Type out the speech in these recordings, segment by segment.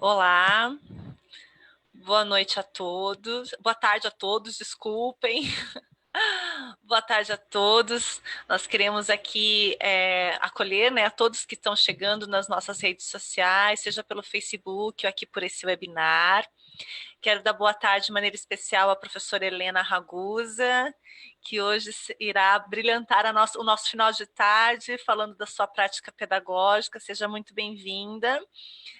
Olá, boa noite a todos, boa tarde a todos, desculpem. Boa tarde a todos. Nós queremos aqui acolher, né, a todos que estão chegando nas nossas redes sociais, seja pelo Facebook ou aqui por esse webinar. Quero dar boa tarde de maneira especial à professora Helena Ragusa, que hoje irá brilhantar o nosso final de tarde, falando da sua prática pedagógica. Seja muito bem-vinda.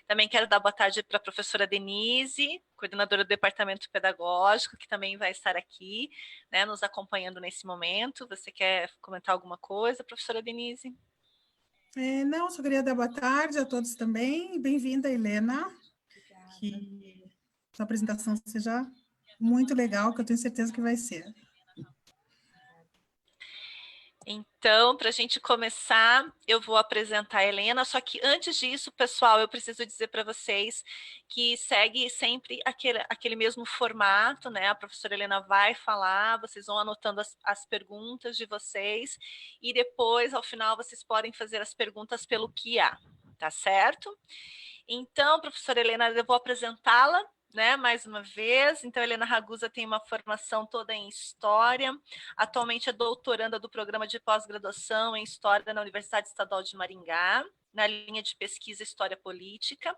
Também quero dar boa tarde para a professora Denise, coordenadora do Departamento Pedagógico, que também vai estar aqui, né, nos acompanhando nesse momento. Você quer comentar alguma coisa, professora Denise? Não, só queria dar boa tarde a todos também. Bem-vinda, Helena. Obrigada. Que sua apresentação seja muito legal, que eu tenho certeza que vai ser. Então, para a gente começar, eu vou apresentar a Helena, só que antes disso, pessoal, eu preciso dizer para vocês que segue sempre aquele mesmo formato, né? A professora Helena vai falar, vocês vão anotando as perguntas de vocês, e depois, ao final, vocês podem fazer as perguntas pelo QA, tá certo? Então, professora Helena, eu vou apresentá-la, né, mais uma vez. Então, Helena Ragusa tem uma formação toda em História, atualmente é doutoranda do programa de pós-graduação em História na Universidade Estadual de Maringá, na linha de pesquisa História Política,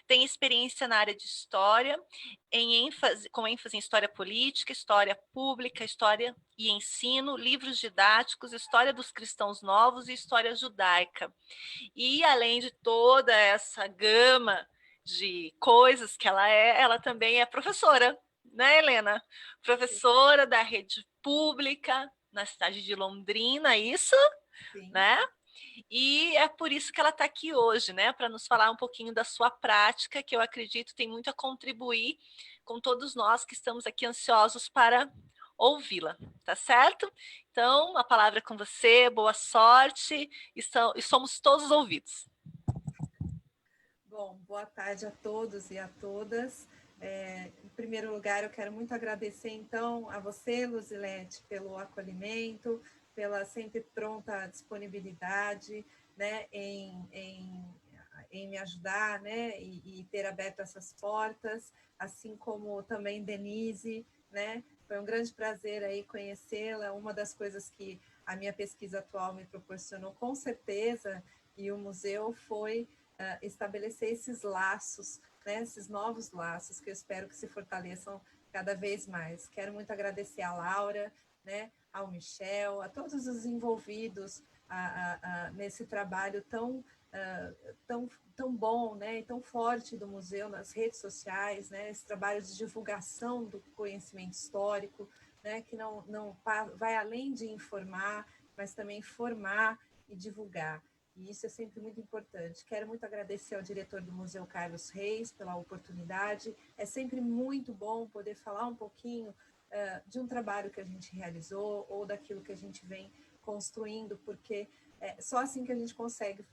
tem experiência na área de História, com ênfase em História Política, História Pública, História e Ensino, livros didáticos, História dos Cristãos Novos e História Judaica. E, além de toda essa gama de coisas que ela também é professora, né, Helena? Professora da rede pública na cidade de Londrina, isso? Sim. Né? E é por isso que ela está aqui hoje, né? Para nos falar um pouquinho da sua prática, que eu acredito tem muito a contribuir com todos nós que estamos aqui ansiosos para ouvi-la, tá certo? Então, a palavra é com você, boa sorte, e somos todos ouvidos. Bom, boa tarde a todos e a todas. Em primeiro lugar, eu quero muito agradecer, então, a você, Luzilete, pelo acolhimento, pela sempre pronta disponibilidade, né, em me ajudar, né, e ter aberto essas portas, assim como também Denise, né, foi um grande prazer aí conhecê-la. Uma das coisas que a minha pesquisa atual me proporcionou, com certeza, e o museu foi estabelecer esses laços, né, esses novos laços que eu espero que se fortaleçam cada vez mais. Quero muito agradecer a Laura, né, ao Michel, a todos os envolvidos nesse trabalho tão bom, né, e tão forte do museu nas redes sociais, né, esse trabalho de divulgação do conhecimento histórico, né, que não vai além de informar, mas também formar e divulgar. E isso é sempre muito importante. Quero muito agradecer ao diretor do Museu Carlos Reis pela oportunidade. É sempre muito bom poder falar um pouquinho de um trabalho que a gente realizou ou daquilo que a gente vem construindo, porque é só assim que a gente consegue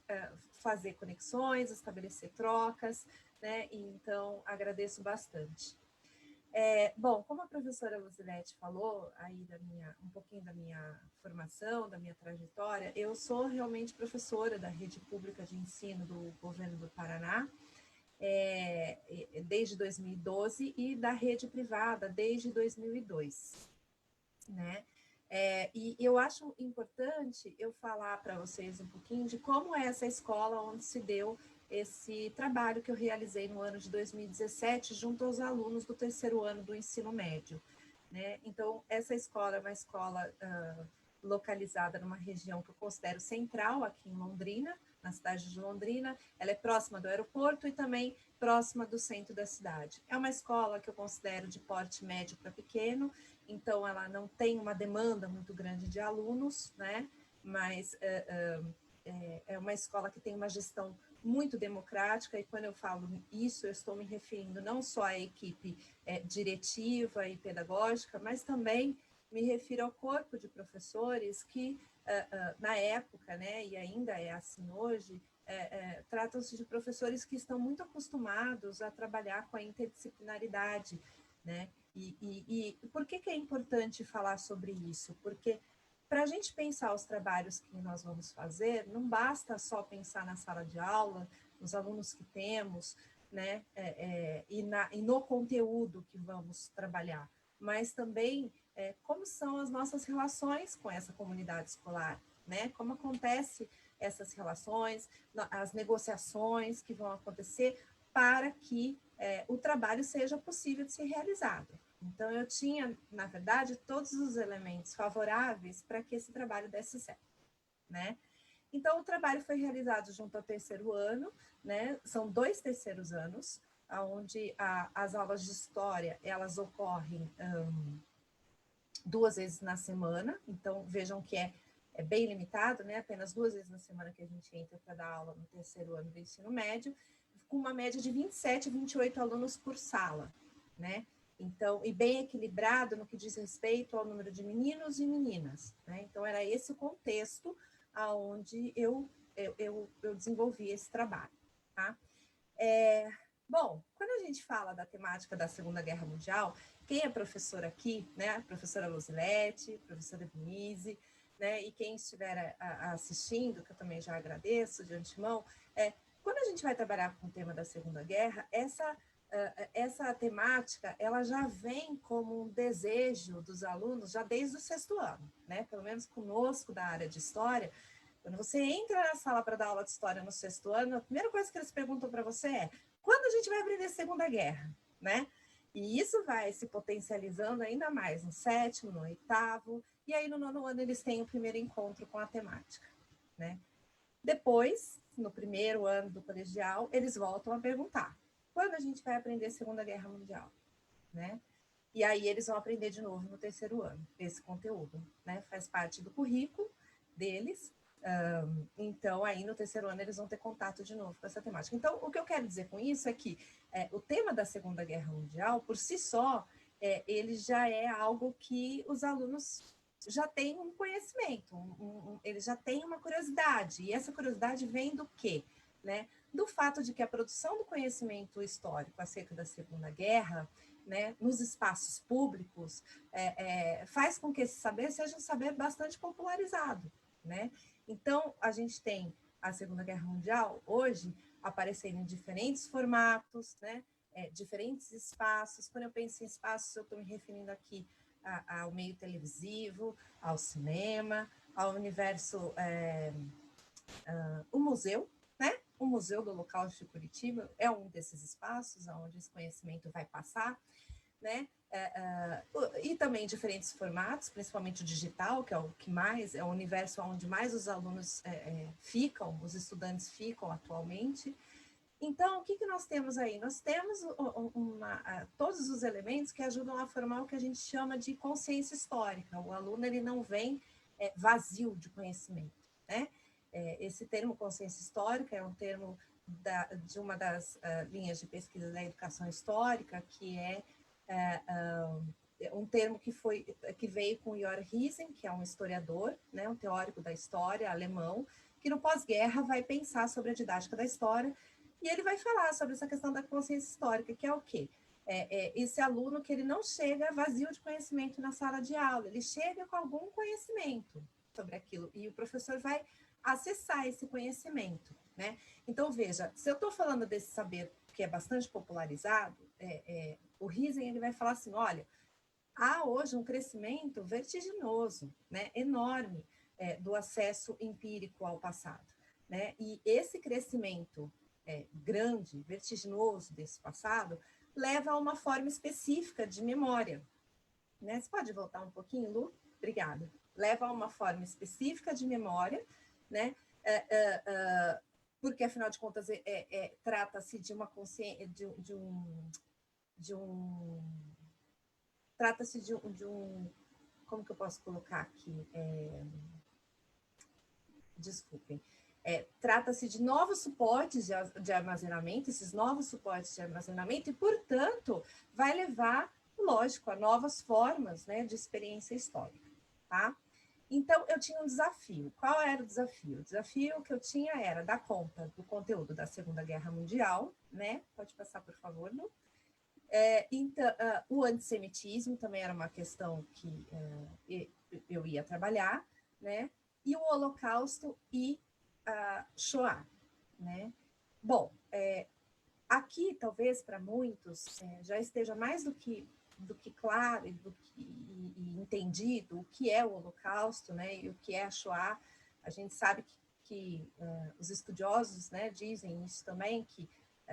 fazer conexões, estabelecer trocas, né? E, então, agradeço bastante. Bom, como a professora Luzilete falou aí um pouquinho da minha formação, da minha trajetória, eu sou realmente professora da rede pública de ensino do governo do Paraná, desde 2012, e da rede privada desde 2002, né? E eu acho importante eu falar para vocês um pouquinho de como é essa escola onde se deu esse trabalho que eu realizei no ano de 2017, junto aos alunos do terceiro ano do ensino médio, né? Então, essa escola é uma escola localizada numa região que eu considero central, aqui em Londrina, na cidade de Londrina. Ela é próxima do aeroporto e também próxima do centro da cidade. É uma escola que eu considero de porte médio para pequeno, então ela não tem uma demanda muito grande de alunos, né? Mas é uma escola que tem uma gestão muito democrática, e quando eu falo isso, eu estou me referindo não só à equipe diretiva e pedagógica, mas também me refiro ao corpo de professores que, na época, né, e ainda é assim hoje, tratam-se de professores que estão muito acostumados a trabalhar com a interdisciplinaridade, né? E por que é importante falar sobre isso? Porque para a gente pensar os trabalhos que nós vamos fazer, não basta só pensar na sala de aula, nos alunos que temos, né, e no conteúdo que vamos trabalhar, mas também como são as nossas relações com essa comunidade escolar, né? Como acontece essas relações, as negociações que vão acontecer para que o trabalho seja possível de ser realizado. Então, eu tinha, na verdade, todos os elementos favoráveis para que esse trabalho desse certo, né? Então, o trabalho foi realizado junto ao terceiro ano, né? São 2 terceiros anos, onde as aulas de história, elas ocorrem 2 vezes na semana, então vejam que é bem limitado, né? Apenas 2 vezes na semana que a gente entra para dar aula no terceiro ano do ensino médio, com uma média de 27, 28 alunos por sala, né? Então, e bem equilibrado no que diz respeito ao número de meninos e meninas, né? Então, era esse o contexto aonde eu desenvolvi esse trabalho, tá? Bom, quando a gente fala da temática da Segunda Guerra Mundial, quem é professor aqui, né? A professora Luzilete, a professora Denise, né? E quem estiver assistindo, que eu também já agradeço de antemão, quando a gente vai trabalhar com o tema da Segunda Guerra, essa temática, ela já vem como um desejo dos alunos já desde o 6º ano, né? Pelo menos conosco da área de História. Quando você entra na sala para dar aula de História no 6º ano, a primeira coisa que eles perguntam para você é: quando a gente vai aprender Segunda Guerra, né? E isso vai se potencializando ainda mais no 7º, no 8º, e aí no 9º ano eles têm o primeiro encontro com a temática, né? Depois, no 1º ano do colegial, eles voltam a perguntar: quando a gente vai aprender Segunda Guerra Mundial, né? E aí eles vão aprender de novo no 3º ano, esse conteúdo, né? Faz parte do currículo deles. Então, aí no 3º ano eles vão ter contato de novo com essa temática. Então, o que eu quero dizer com isso é que o tema da Segunda Guerra Mundial, por si só, ele já é algo que os alunos já têm um conhecimento, eles já têm uma curiosidade, e essa curiosidade vem do quê? Né? Do fato de que a produção do conhecimento histórico acerca da Segunda Guerra, né, nos espaços públicos, faz com que esse saber seja um saber bastante popularizado, né? Então, a gente tem a Segunda Guerra Mundial, hoje, aparecendo em diferentes formatos, né? Diferentes espaços. Quando eu penso em espaços, eu estou me referindo aqui ao meio televisivo, ao cinema, ao universo, o museu, né? O Museu do Holocausto de Curitiba é um desses espaços onde esse conhecimento vai passar, né? E também diferentes formatos, principalmente o digital, que é o que mais, é o universo onde mais os alunos ficam, os estudantes ficam atualmente. Então, o que nós temos aí? Nós temos todos os elementos que ajudam a formar o que a gente chama de consciência histórica. O aluno ele não vem vazio de conhecimento, né? Esse termo consciência histórica é um termo de uma das linhas de pesquisa da educação histórica, que é um termo que veio com Jörg Husserl, que é um historiador, né, um teórico da história alemão, que no pós-guerra vai pensar sobre a didática da história, e ele vai falar sobre essa questão da consciência histórica, que é o quê? Esse aluno que ele não chega vazio de conhecimento na sala de aula, ele chega com algum conhecimento sobre aquilo, e o professor vai acessar esse conhecimento, né? Então, veja, se eu estou falando desse saber que é bastante popularizado, o Husserl ele vai falar assim, olha, há hoje um crescimento vertiginoso, né, enorme, do acesso empírico ao passado, né? E esse crescimento grande, vertiginoso desse passado, leva a uma forma específica de memória, né? Você pode voltar um pouquinho, Lu? Obrigada. Leva a uma forma específica de memória, né? Porque, afinal de contas, trata-se de uma consciência, trata-se de um, como que eu posso colocar aqui? Desculpem. Trata-se de novos suportes de armazenamento, esses novos suportes de armazenamento, e, portanto, vai levar, lógico, a novas formas, né, de experiência histórica, tá? Então, eu tinha um desafio. Qual era o desafio? O desafio que eu tinha era dar conta do conteúdo da Segunda Guerra Mundial, né? Pode passar, por favor, Lu. Então, o antissemitismo também era uma questão que eu ia trabalhar, né? E o Holocausto e a Shoah, né? Bom, Aqui, talvez, para muitos, já esteja mais do que claro e entendido o que é o Holocausto, né, e o que é a Shoah. A gente sabe que os estudiosos, né, dizem isso também, que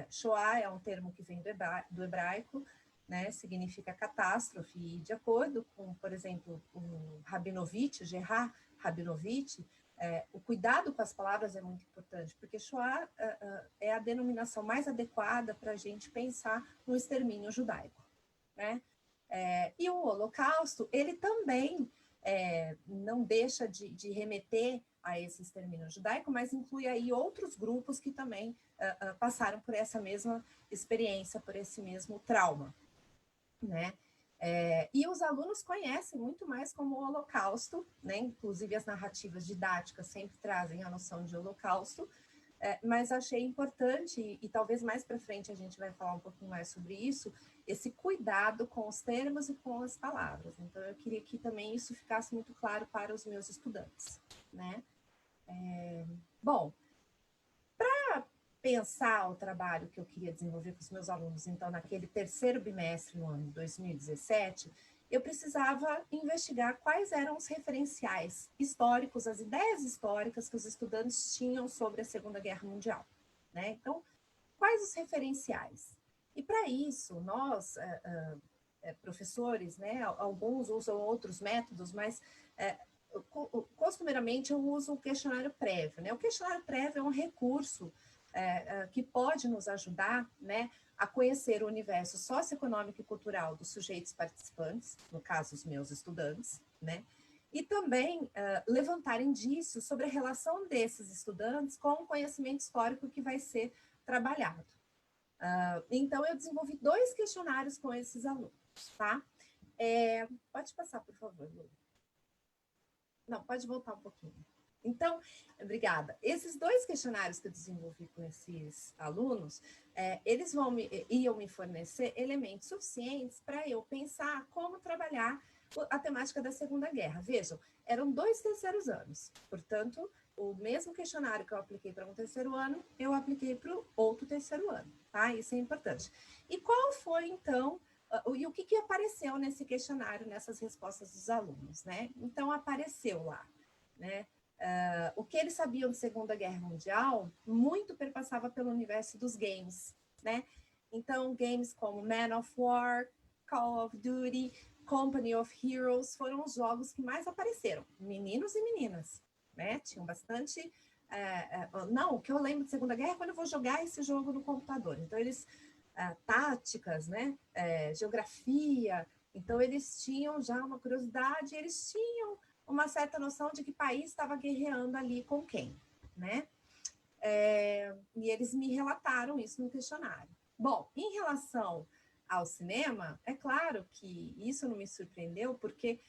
Shoah é um termo que vem do hebraico, né, significa catástrofe, e de acordo com, por exemplo, o Rabinovich, Gerard Rabinovich, o cuidado com as palavras é muito importante, porque Shoah é a denominação mais adequada para a gente pensar no extermínio judaico, né? E o Holocausto, ele também não deixa de remeter a esse extermínio judaico, mas inclui aí outros grupos que também passaram por essa mesma experiência, por esse mesmo trauma, né? E os alunos conhecem muito mais como o Holocausto, né? Inclusive as narrativas didáticas sempre trazem a noção de Holocausto, mas achei importante, e talvez mais para frente a gente vai falar um pouquinho mais sobre isso, esse cuidado com os termos e com as palavras. Então, eu queria que também isso ficasse muito claro para os meus estudantes, né? Bom, para pensar o trabalho que eu queria desenvolver com os meus alunos, então, naquele terceiro bimestre, no ano de 2017, eu precisava investigar quais eram os referenciais históricos, as ideias históricas que os estudantes tinham sobre a Segunda Guerra Mundial, né? Então, quais os referenciais? E para isso, nós, professores, né, alguns usam outros métodos, mas costumeiramente eu uso o questionário prévio, né? O questionário prévio é um recurso que pode nos ajudar, né, a conhecer o universo socioeconômico e cultural dos sujeitos participantes, no caso, os meus estudantes, né, e também levantar indícios sobre a relação desses estudantes com o conhecimento histórico que vai ser trabalhado. Então, eu desenvolvi 2 questionários com esses alunos, tá? Pode passar, por favor, Lu. Não, pode voltar um pouquinho. Então, obrigada. Esses 2 questionários que eu desenvolvi com esses alunos, eles iam me fornecer elementos suficientes para eu pensar como trabalhar a temática da Segunda Guerra. Vejam, eram 2 terceiros anos, portanto, o mesmo questionário que eu apliquei para um terceiro ano, eu apliquei para o outro terceiro ano, tá? Isso é importante. E qual foi, então, e o que apareceu nesse questionário, nessas respostas dos alunos, né? Então, apareceu lá, né? O que eles sabiam de Segunda Guerra Mundial muito perpassava pelo universo dos games, né? Então, games como Man of War, Call of Duty, Company of Heroes foram os jogos que mais apareceram, meninos e meninas, né? Tinham bastante... não, o que eu lembro de Segunda Guerra é quando eu vou jogar esse jogo no computador. Então, eles... táticas, né? Geografia. Então, eles tinham já uma curiosidade, eles tinham uma certa noção de que país estava guerreando ali com quem, né? E eles me relataram isso no questionário. Bom, em relação ao cinema, é claro que isso não me surpreendeu, porque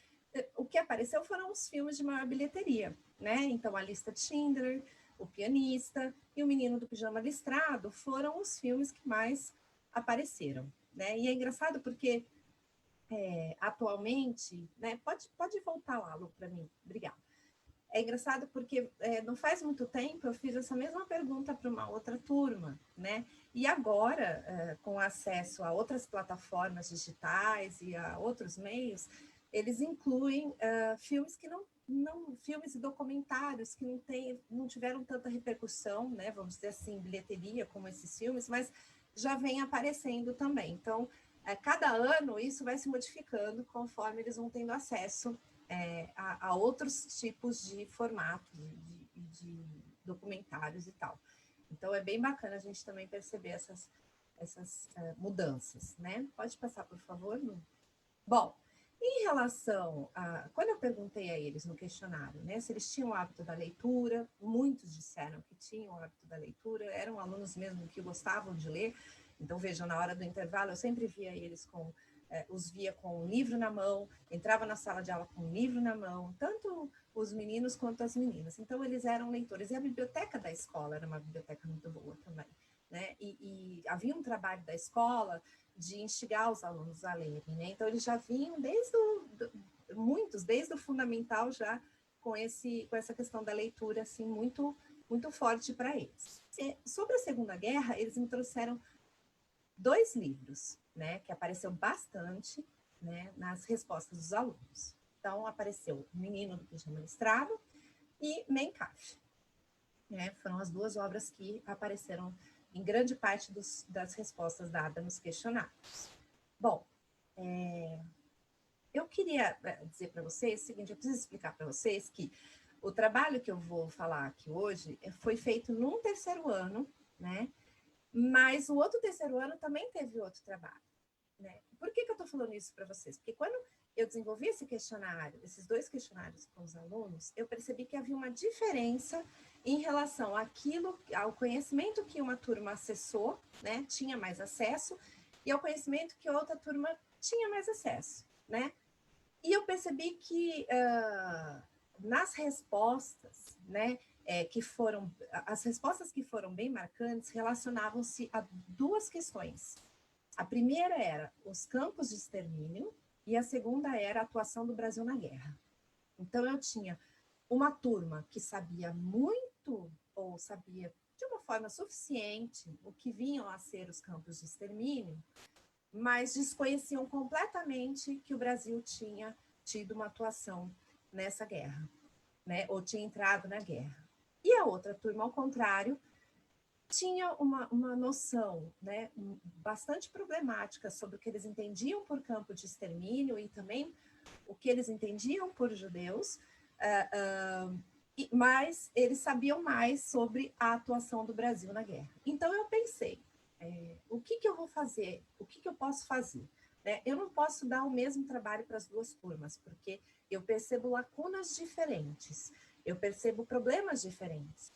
o que apareceu foram os filmes de maior bilheteria, né? Então, A Lista de Schindler, O Pianista e O Menino do Pijama Listrado foram os filmes que mais apareceram, né? E é engraçado porque atualmente, né? Pode voltar lá, Lu, para mim, obrigada. É engraçado porque não faz muito tempo eu fiz essa mesma pergunta para uma outra turma, né? E agora, com acesso a outras plataformas digitais e a outros meios, eles incluem filmes que não filmes e documentários que não tiveram tanta repercussão, né? Vamos dizer assim, bilheteria como esses filmes, mas já vem aparecendo também. Então, cada ano isso vai se modificando conforme eles vão tendo acesso a outros tipos de formatos, de documentários e tal. Então, é bem bacana a gente também perceber essas mudanças, né? Pode passar, por favor, Lu? Bom, em relação a... Quando eu perguntei a eles no questionário, né, se eles tinham o hábito da leitura, muitos disseram que tinham o hábito da leitura, eram alunos mesmo que gostavam de ler. Então, vejam, na hora do intervalo, eu sempre via eles os via com um livro na mão, entrava na sala de aula com um livro na mão, tanto os meninos quanto as meninas. Então, eles eram leitores. E a biblioteca da escola era uma biblioteca muito boa também, né? E havia um trabalho da escola de instigar os alunos a lerem, né? Então, eles já vinham muitos, desde o fundamental, já com essa questão da leitura, assim, muito, muito forte para eles. Sobre a Segunda Guerra, eles me trouxeram 2 livros, né, que apareceu bastante, né, nas respostas dos alunos. Então, apareceu O Menino do Pijama Listrado e Mein Kampf, né, foram as 2 obras que apareceram em grande parte das respostas dadas nos questionários. Bom, eu queria dizer para vocês o seguinte, eu preciso explicar para vocês que o trabalho que eu vou falar aqui hoje foi feito num 3º ano, né? Mas o outro 3º ano também teve outro trabalho, né? Por que eu estou falando isso para vocês? Porque quando eu desenvolvi esse questionário, esses 2 questionários com os alunos, eu percebi que havia uma diferença em relação ao conhecimento que uma turma acessou, né? Tinha mais acesso, e ao conhecimento que outra turma tinha mais acesso, né? E eu percebi que nas respostas, né, as respostas que foram bem marcantes relacionavam-se a 2 questões. A primeira era os campos de extermínio e a segunda era a atuação do Brasil na guerra. Então, eu tinha uma turma que sabia muito, ou sabia de uma forma suficiente, o que vinham a ser os campos de extermínio, mas desconheciam completamente que o Brasil tinha tido uma atuação nessa guerra, né? Ou tinha entrado na guerra. E a outra turma, ao contrário, tinha uma noção, né, bastante problemática sobre o que eles entendiam por campo de extermínio e também o que eles entendiam por judeus, mas eles sabiam mais sobre a atuação do Brasil na guerra. Então, eu pensei, o que eu vou fazer? O que eu posso fazer? Né? Eu não posso dar o mesmo trabalho para as 2 turmas, porque eu percebo lacunas diferentes, eu percebo problemas diferentes.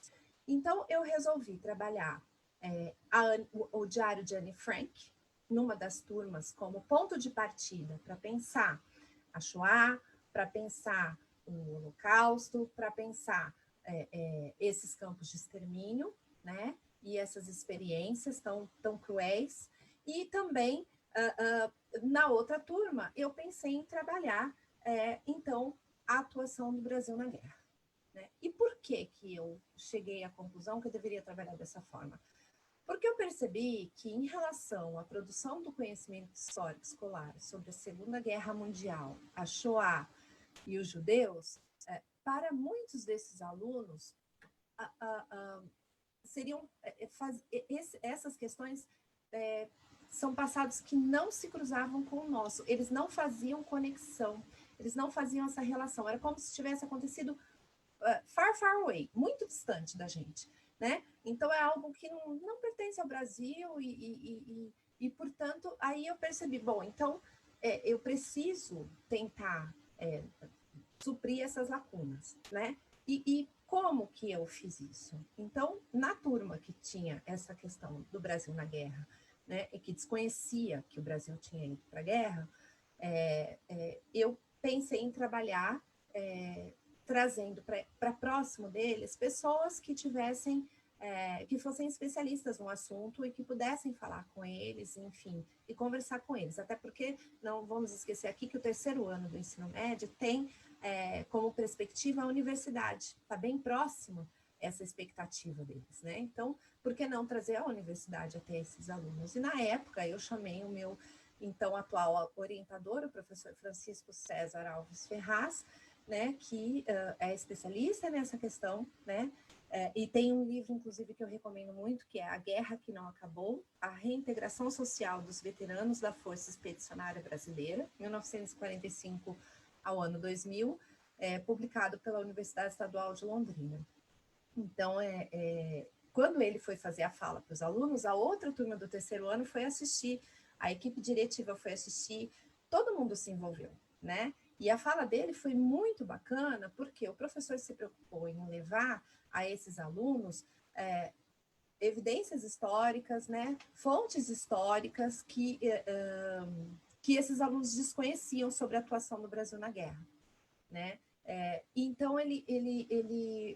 Então, eu resolvi trabalhar o diário de Anne Frank, numa das turmas, como ponto de partida para pensar a Shoah, para pensar o Holocausto, para pensar esses campos de extermínio, né? E essas experiências tão cruéis. E também, na outra turma, eu pensei em trabalhar, então, a atuação do Brasil na guerra. Né? E por que eu cheguei à conclusão que eu deveria trabalhar dessa forma? Porque eu percebi que, em relação à produção do conhecimento histórico escolar sobre a Segunda Guerra Mundial, a Shoah e os judeus, para muitos desses alunos, essas questões são passados que não se cruzavam com o nosso, eles não faziam conexão, eles não faziam essa relação, era como se tivesse acontecido far, far away, muito distante da gente, né? Então, é algo que não pertence ao Brasil e, portanto, aí eu percebi, bom, então, eu preciso tentar suprir essas lacunas, né? E como que eu fiz isso? Então, na turma que tinha essa questão do Brasil na guerra, né, e que desconhecia que o Brasil tinha ido para a guerra, eu pensei em trabalhar trazendo para próximo deles pessoas que tivessem, que fossem especialistas no assunto e que pudessem falar com eles, enfim, e conversar com eles. Até porque não vamos esquecer aqui que o 3º ano do ensino médio tem como perspectiva a universidade, está bem próximo essa expectativa deles, né? Então, por que não trazer a universidade até esses alunos? E na época eu chamei o meu então atual orientador, o professor Francisco César Alves Ferraz, né, que é especialista nessa questão, né, e tem um livro, inclusive, que eu recomendo muito, que é A Guerra que Não Acabou, a reintegração social dos veteranos da Força Expedicionária Brasileira, 1945 ao ano 2000, publicado pela Universidade Estadual de Londrina. Então, quando ele foi fazer a fala para os alunos, a outra turma do 3º ano foi assistir, a equipe diretiva foi assistir, todo mundo se envolveu, né? E a fala dele foi muito bacana, porque o professor se preocupou em levar a esses alunos evidências históricas, né, fontes históricas que esses alunos desconheciam sobre a atuação do Brasil na guerra, né? Então,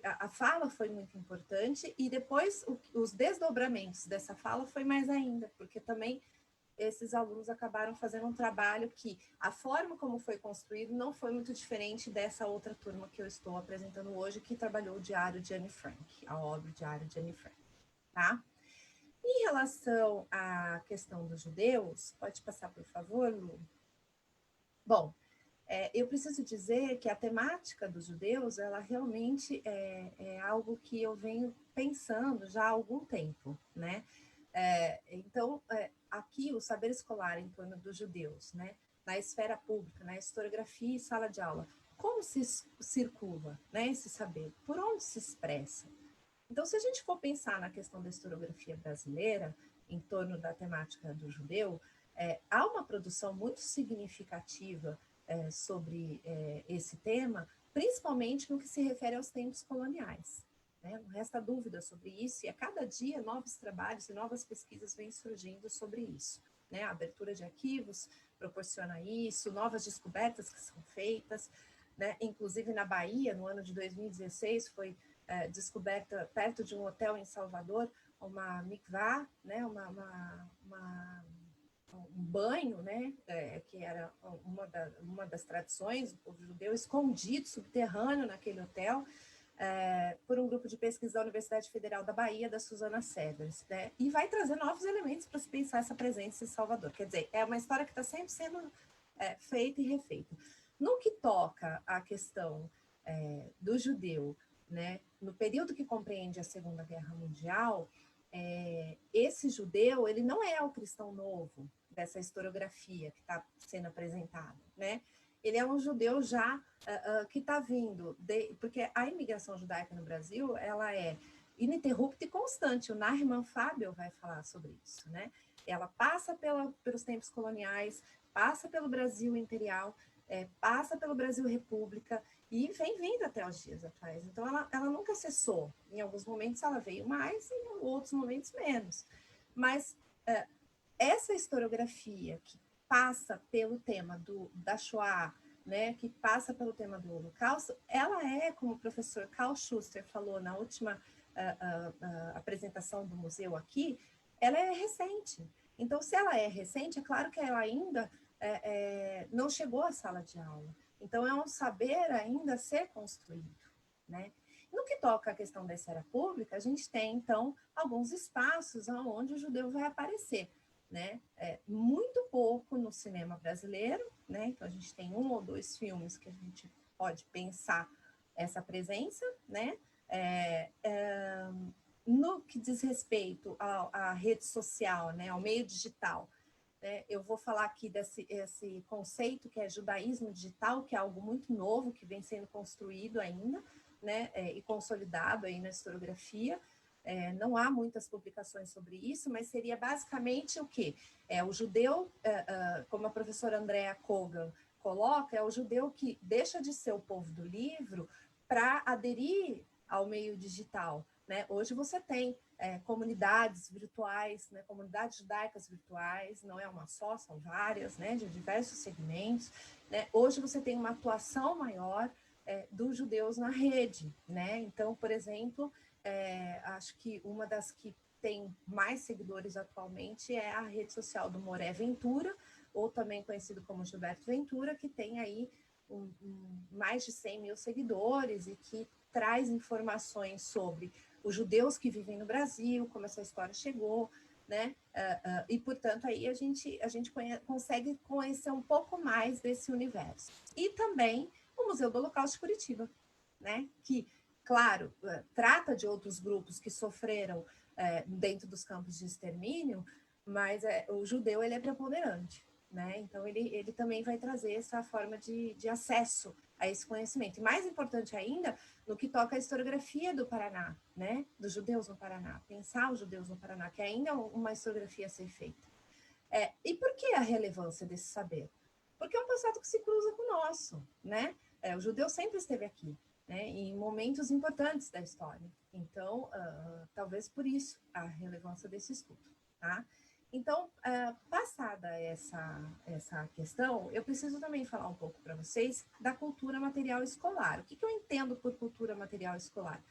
a fala foi muito importante e depois os desdobramentos dessa fala foi mais ainda, porque também esses alunos acabaram fazendo um trabalho que a forma como foi construído não foi muito diferente dessa outra turma que eu estou apresentando hoje, que trabalhou o Diário de Anne Frank, a obra Diário de Anne Frank, tá? Em relação à questão dos judeus, pode passar, por favor, Lu? Bom, eu preciso dizer que a temática dos judeus, ela realmente é algo que eu venho pensando já há algum tempo, né? Então, aqui o saber escolar em torno dos judeus, né? Na esfera pública, na historiografia e sala de aula, como se circula, né, esse saber? Por onde se expressa? Então, se a gente for pensar na questão da historiografia brasileira, em torno da temática do judeu, há uma produção muito significativa sobre esse tema, principalmente no que se refere aos tempos coloniais. Né? Não resta dúvida sobre isso, e a cada dia novos trabalhos e novas pesquisas vêm surgindo sobre isso. Né? A abertura de arquivos proporciona isso, novas descobertas que são feitas, né? Inclusive na Bahia, no ano de 2016, foi descoberta perto de um hotel em Salvador, uma mikvah, né, um banho, né, que era uma das tradições do povo judeu, escondido, subterrâneo naquele hotel, por um grupo de pesquisa da Universidade Federal da Bahia, da Susana Severs, né, e vai trazer novos elementos para se pensar essa presença em Salvador. Quer dizer, é uma história que está sempre sendo feita e refeita. No que toca à questão do judeu, né, no período que compreende a Segunda Guerra Mundial, esse judeu, ele não é o cristão novo dessa historiografia que está sendo apresentada, né? Ele é um judeu já que está vindo, porque a imigração judaica no Brasil, ela é ininterrupta e constante. O Nahman Fabel vai falar sobre isso, né? Ela passa pelos tempos coloniais, passa pelo Brasil imperial, passa pelo Brasil República, e vem vindo até os dias atuais. Então, ela nunca cessou. Em alguns momentos ela veio mais, e em outros momentos menos. Mas essa historiografia que passa pelo tema da Shoah, né, que passa pelo tema do Holocausto, ela como o professor Karl Schuster falou na última apresentação do museu aqui, ela é recente. Então, se ela é recente, é claro que ela ainda não chegou à sala de aula. Então, é um saber ainda a ser construído, né? No que toca à questão da esfera pública, a gente tem, então, alguns espaços onde o judeu vai aparecer, né? Muito pouco no cinema brasileiro, né? Então, a gente tem 1 ou 2 filmes que a gente pode pensar essa presença, né? No que diz respeito à rede social, né? Ao meio digital, eu vou falar aqui desse conceito que é judaísmo digital, que é algo muito novo, que vem sendo construído ainda, né, e consolidado aí na historiografia. Não há muitas publicações sobre isso, mas seria basicamente o quê? O judeu, como a professora Andrea Kogan coloca, é o judeu que deixa de ser o povo do livro para aderir ao meio digital. Né? Hoje você tem comunidades virtuais, né? Comunidades judaicas virtuais, não é uma só, são várias, né? De diversos segmentos. Né? Hoje você tem uma atuação maior dos judeus na rede. Né? Então, por exemplo, acho que uma das que tem mais seguidores atualmente é a rede social do Moré Ventura, ou também conhecido como Gilberto Ventura, que tem aí mais de 100 mil seguidores e que traz informações sobre os judeus que vivem no Brasil, como essa história chegou, né? E, portanto, aí a gente consegue conhecer um pouco mais desse universo. E também o Museu do Holocausto de Curitiba, né? Que, claro, trata de outros grupos que sofreram dentro dos campos de extermínio, mas o judeu ele é preponderante, né? Então, ele também vai trazer essa forma de acesso a esse conhecimento. E mais importante ainda, no que toca à historiografia do Paraná, né? Dos judeus no Paraná, pensar os judeus no Paraná, que ainda é uma historiografia a ser feita. E por que a relevância desse saber? Porque é um passado que se cruza com o nosso, né? O judeu sempre esteve aqui, né? Em momentos importantes da história. Então, talvez por isso a relevância desse estudo, tá? Então, passada essa questão, eu preciso também falar um pouco para vocês da cultura material escolar. O que eu entendo por cultura material escolar?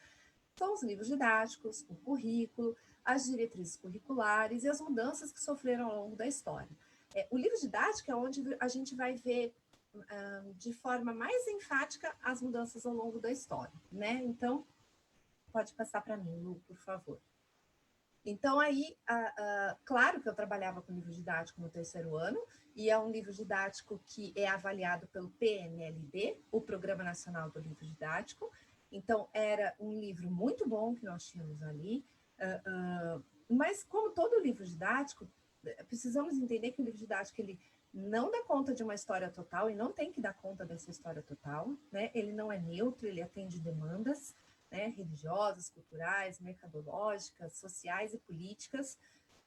São os livros didáticos, o currículo, as diretrizes curriculares e as mudanças que sofreram ao longo da história. O livro didático é onde a gente vai ver de forma mais enfática as mudanças ao longo da história, né? Então, pode passar para mim, Lu, por favor. Então, aí, claro que eu trabalhava com livro didático no terceiro ano, e é um livro didático que é avaliado pelo PNLD, o Programa Nacional do Livro Didático. Então, era um livro muito bom que nós tínhamos ali, mas como todo livro didático, precisamos entender que o livro didático ele não dá conta de uma história total e não tem que dar conta dessa história total, né? Ele não é neutro, ele atende demandas, né, religiosas, culturais, mercadológicas, sociais e políticas,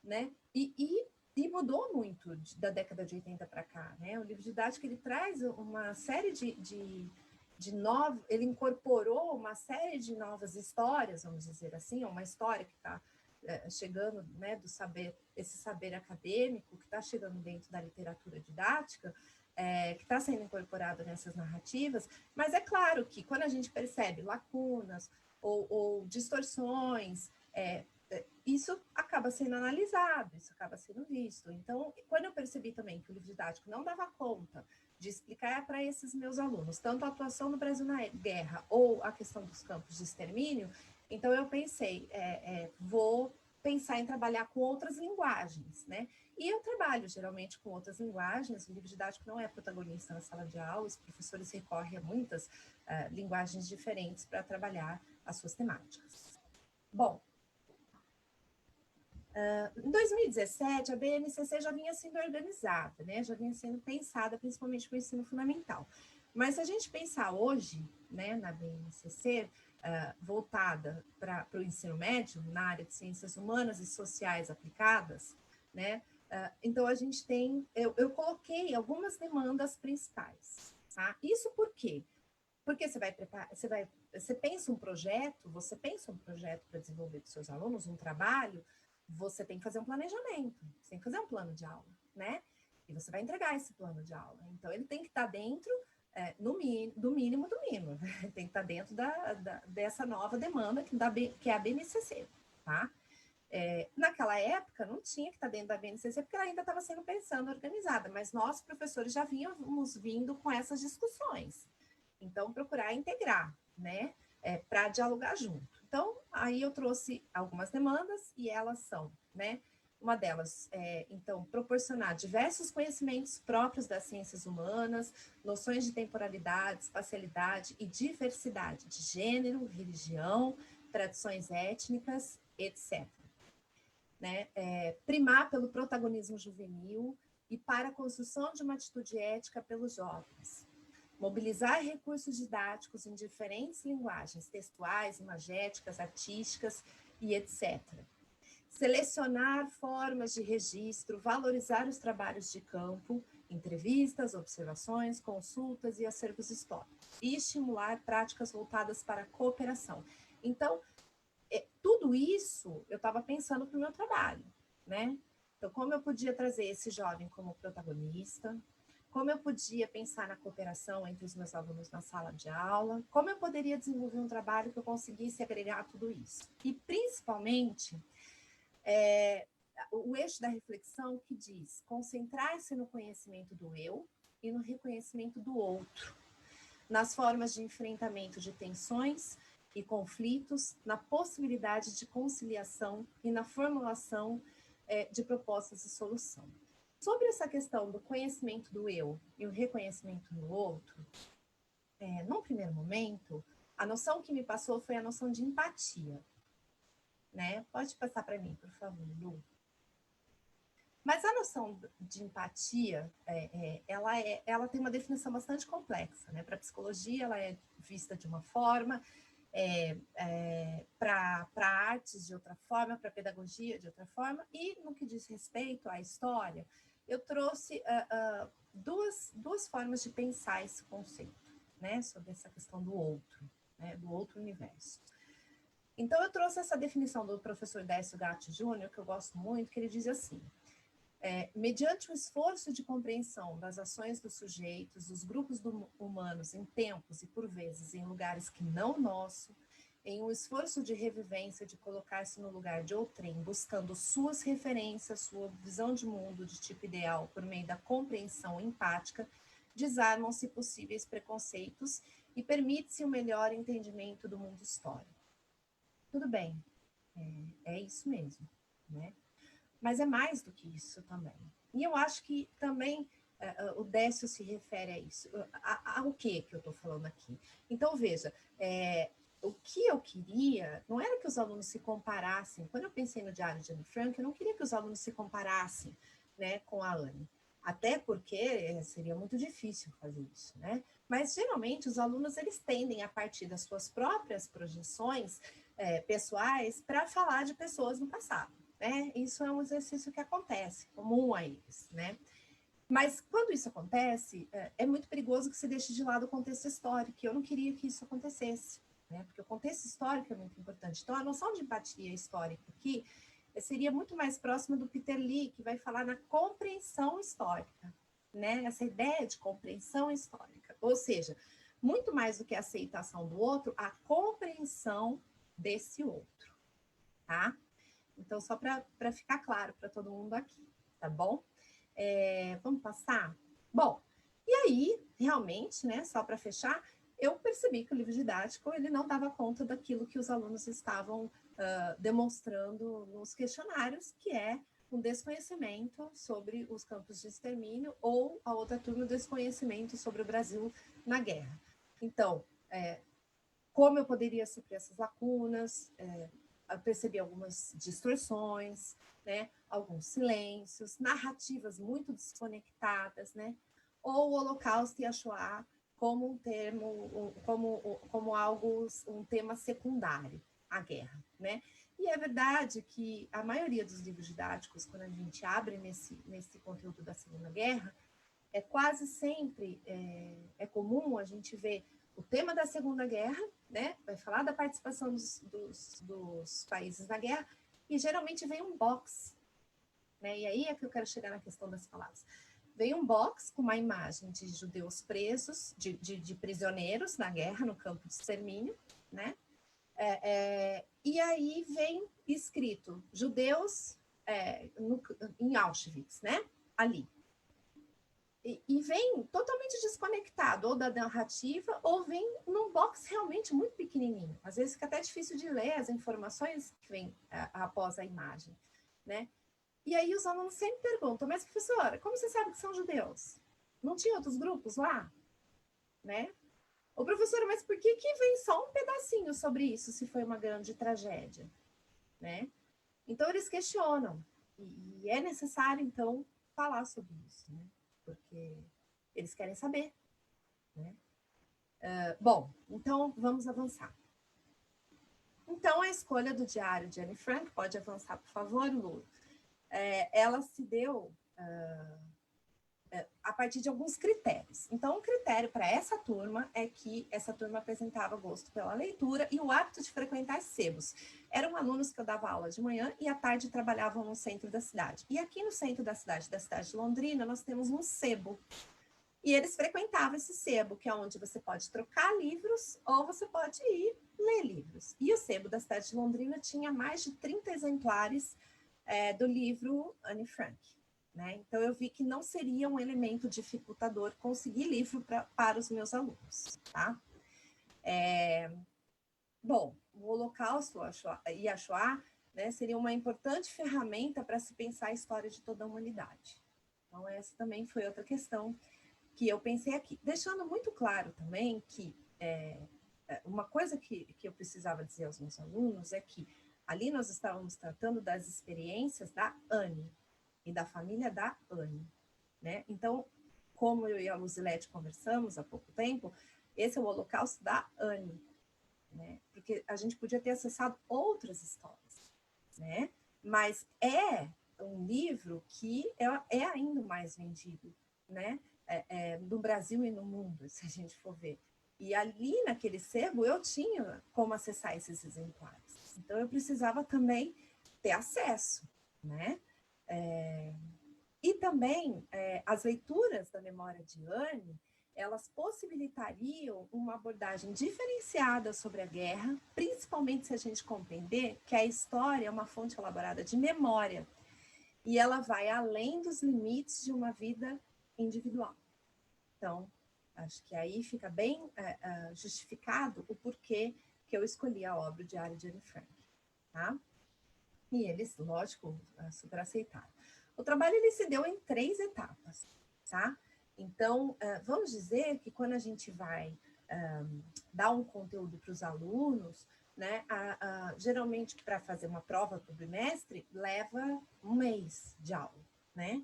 né? E mudou muito da década de 80 para cá, né? O livro didático ele traz uma série de novos, ele incorporou uma série de novas histórias, vamos dizer assim, uma história que está chegando, né, do saber, esse saber acadêmico que está chegando dentro da literatura didática, que está sendo incorporado nessas narrativas, mas é claro que quando a gente percebe lacunas ou distorções, isso acaba sendo analisado, isso acaba sendo visto. Então, quando eu percebi também que o livro didático não dava conta de explicar para esses meus alunos, tanto a atuação no Brasil na guerra ou a questão dos campos de extermínio, então eu pensei, vou pensar em trabalhar com outras linguagens, né? E eu trabalho geralmente com outras linguagens, o livro didático não é protagonista na sala de aula, os professores recorrem a muitas linguagens diferentes para trabalhar as suas temáticas. Bom, em 2017, a BNCC já vinha sendo organizada, né? Já vinha sendo pensada principalmente para o ensino fundamental. Mas se a gente pensar hoje, né, na BNCC, voltada para o ensino médio, na área de ciências humanas e sociais aplicadas, né? Então, a gente tem... Eu coloquei algumas demandas principais, tá? Isso por quê? Porque você pensa um projeto para desenvolver com seus alunos, um trabalho, você tem que fazer um planejamento, você tem que fazer um plano de aula, né? E você vai entregar esse plano de aula. Então, ele tem que estar dentro do mínimo do mínimo. Tem que estar dentro dessa nova demanda que é a BNCC, tá? Naquela época, não tinha que estar dentro da BNCC, porque ela ainda estava sendo pensando organizada, mas nós, professores, já vínhamos vindo com essas discussões. Então, procurar integrar, né, para dialogar junto. Então, aí eu trouxe algumas demandas e elas são, né, uma delas então, proporcionar diversos conhecimentos próprios das ciências humanas, noções de temporalidade, espacialidade e diversidade de gênero, religião, tradições étnicas, etc. Né? Primar pelo protagonismo juvenil e para a construção de uma atitude ética pelos jovens. Mobilizar recursos didáticos em diferentes linguagens, textuais, imagéticas, artísticas e etc. Selecionar formas de registro, valorizar os trabalhos de campo, entrevistas, observações, consultas e acervos históricos, e estimular práticas voltadas para a cooperação. Então, tudo isso eu estava pensando para o meu trabalho, né? Então, como eu podia trazer esse jovem como protagonista, como eu podia pensar na cooperação entre os meus alunos na sala de aula, como eu poderia desenvolver um trabalho que eu conseguisse agregar tudo isso. E, principalmente, o eixo da reflexão que diz concentrar-se no conhecimento do eu e no reconhecimento do outro, nas formas de enfrentamento de tensões e conflitos, na possibilidade de conciliação e na formulação de propostas de solução. Sobre essa questão do conhecimento do eu e o reconhecimento do outro, num primeiro momento, a noção que me passou foi a noção de empatia. Né? Pode passar para mim, por favor, Lu. Mas a noção de empatia, ela tem uma definição bastante complexa. Né? Para a psicologia, ela é vista de uma forma, para artes de outra forma, para a pedagogia de outra forma, e no que diz respeito à história, eu trouxe duas formas de pensar esse conceito, né, sobre essa questão do outro, né, do outro universo. Então, eu trouxe essa definição do professor Décio Gatti Júnior, que eu gosto muito, que ele diz assim: mediante o esforço de compreensão das ações dos sujeitos, dos grupos humanos em tempos e, por vezes, em lugares que não o nosso, em um esforço de revivência, de colocar-se no lugar de outrem, buscando suas referências, sua visão de mundo de tipo ideal, por meio da compreensão empática, desarmam-se possíveis preconceitos e permite-se um melhor entendimento do mundo histórico. Tudo bem, é isso mesmo. né? Mas é mais do que isso também. E eu acho que também o Décio se refere a isso. O que eu estou falando aqui? Então, veja, o que eu queria não era que os alunos se comparassem. Quando eu pensei no Diário de Anne Frank, eu não queria que os alunos se comparassem, né, com a Anne. Até porque seria muito difícil fazer isso, né? Mas, geralmente, os alunos, eles tendem, a partir das suas próprias projeções pessoais, para falar de pessoas no passado, né? Isso é um exercício que acontece, comum a eles, né? Mas, quando isso acontece, é muito perigoso que se deixe de lado o contexto histórico, e eu não queria que isso acontecesse, né? Porque o contexto histórico é muito importante. Então, a noção de empatia histórica aqui seria muito mais próxima do Peter Lee, que vai falar na compreensão histórica, né? Essa ideia de compreensão histórica. Ou seja, muito mais do que a aceitação do outro, a compreensão desse outro, tá? Então, só para ficar claro para todo mundo aqui, tá bom? Vamos passar? Bom, e aí, realmente, né, só para fechar, eu percebi que o livro didático ele não dava conta daquilo que os alunos estavam demonstrando nos questionários, que é um desconhecimento sobre os campos de extermínio, ou a outra turma, o desconhecimento sobre o Brasil na guerra. Então, como eu poderia suprir essas lacunas? Eu percebi algumas distorções, né? Alguns silêncios, narrativas muito desconectadas, né? Ou o Holocausto e a Shoah como um termo, como algo, um tema secundário à guerra, né? E é verdade que a maioria dos livros didáticos, quando a gente abre nesse conteúdo da Segunda Guerra, quase sempre comum a gente ver o tema da Segunda Guerra, né? Vai falar da participação dos países na guerra, e geralmente vem um box, né? E aí é que eu quero chegar na questão das palavras. Vem um box com uma imagem de judeus presos, de prisioneiros na guerra, no campo de extermínio, né? E aí vem escrito judeus em Auschwitz, né? Ali. E vem totalmente desconectado, ou da narrativa, ou vem num box realmente muito pequenininho. Às vezes fica até difícil de ler as informações que vêm após a imagem, né? E aí os alunos sempre perguntam, mas professora, como você sabe que são judeus? Não tinha outros grupos lá? Né? Ô professora, mas por que vem só um pedacinho sobre isso, se foi uma grande tragédia? Né? Então eles questionam, e é necessário, então, falar sobre isso, né? Porque eles querem saber, né? Bom, então vamos avançar. Então, a escolha do diário de Anne Frank, pode avançar, por favor, Lu, ela se deu a partir de alguns critérios. Então, um critério para essa turma é que essa turma apresentava gosto pela leitura e o hábito de frequentar sebos. Eram alunos que eu dava aula de manhã e à tarde trabalhavam no centro da cidade. E aqui no centro da cidade de Londrina, nós temos um sebo. E eles frequentavam esse sebo, que é onde você pode trocar livros ou você pode ir ler livros. E o sebo da cidade de Londrina tinha mais de 30 exemplares do livro Anne Frank. Né? Então, eu vi que não seria um elemento dificultador conseguir livro para os meus alunos. Tá? Bom, o Holocausto e a Shoah, né, seria uma importante ferramenta para se pensar a história de toda a humanidade. Então, essa também foi outra questão que eu pensei aqui. Deixando muito claro também que uma coisa que eu precisava dizer aos meus alunos é que ali nós estávamos tratando das experiências da Anne e da família da Anne, né? Então, como eu e a Luzilete conversamos há pouco tempo, esse é o Holocausto da Anne, né? Porque a gente podia ter acessado outras histórias, né? Mas é um livro que é ainda mais vendido, né? No Brasil e no mundo, se a gente for ver. E ali naquele sebo eu tinha como acessar esses exemplares. Então eu precisava também ter acesso, né? E também as leituras da memória de Anne, elas possibilitariam uma abordagem diferenciada sobre a guerra, principalmente se a gente compreender que a história é uma fonte elaborada de memória e ela vai além dos limites de uma vida individual. Então, acho que aí fica bem justificado o porquê que eu escolhi a obra, o Diário de Anne Frank. Tá? E eles, lógico, super aceitaram. O trabalho ele se deu em 3 etapas, tá? Então, vamos dizer que quando a gente vai dar um conteúdo para os alunos, né, geralmente para fazer uma prova para o bimestre, leva um mês de aula, né?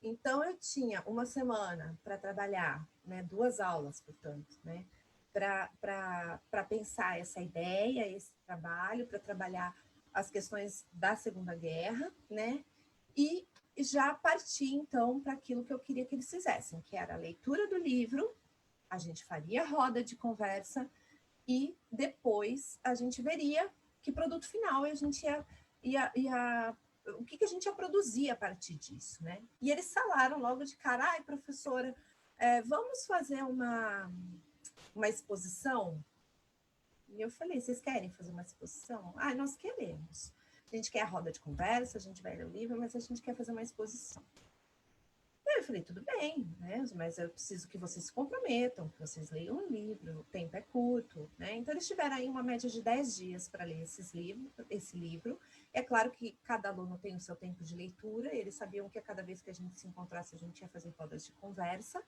Então, eu tinha uma semana para trabalhar, né, 2 aulas, portanto, né, para pensar essa ideia, esse trabalho, para trabalhar as questões da Segunda Guerra, né, e já partir, então, para aquilo que eu queria que eles fizessem, que era a leitura do livro, a gente faria roda de conversa e depois a gente veria que produto final a gente ia o que a gente ia produzir a partir disso, né? E eles falaram logo de cara, ai, professora, vamos fazer uma exposição? E eu falei, vocês querem fazer uma exposição? Ah, nós queremos. A gente quer a roda de conversa, a gente vai ler o livro, mas a gente quer fazer uma exposição. E aí eu falei, tudo bem, né? Mas eu preciso que vocês se comprometam, que vocês leiam o livro, o tempo é curto, né? Então eles tiveram aí uma média de 10 dias para ler esse livro. É claro que cada aluno tem o seu tempo de leitura, eles sabiam que a cada vez que a gente se encontrasse, a gente ia fazer rodas de conversa,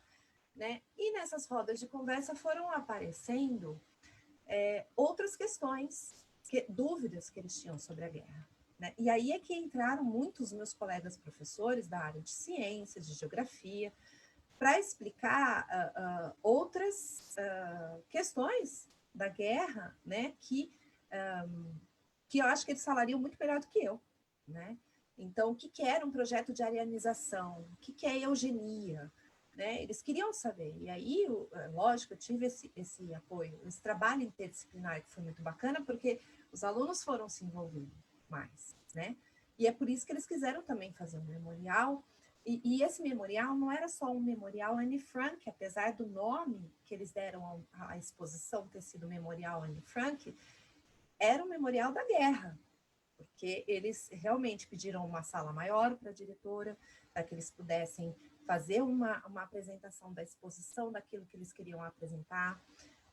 né? E nessas rodas de conversa foram aparecendo outras questões, dúvidas que eles tinham sobre a guerra. Né? E aí é que entraram muitos meus colegas professores da área de ciências, de geografia, para explicar outras questões da guerra, né? Que eu acho que eles falariam muito melhor do que eu. Né? Então, o que era um projeto de arianização? O que é eugenia? Né? Eles queriam saber. E aí, lógico, eu tive esse apoio, esse trabalho interdisciplinar que foi muito bacana, porque os alunos foram se envolvendo mais, né? E é por isso que eles quiseram também fazer um memorial. E esse memorial não era só um memorial Anne Frank, apesar do nome que eles deram à exposição ter sido Memorial Anne Frank, era um memorial da guerra, porque eles realmente pediram uma sala maior para a diretora, para que eles pudessem fazer uma apresentação da exposição daquilo que eles queriam apresentar,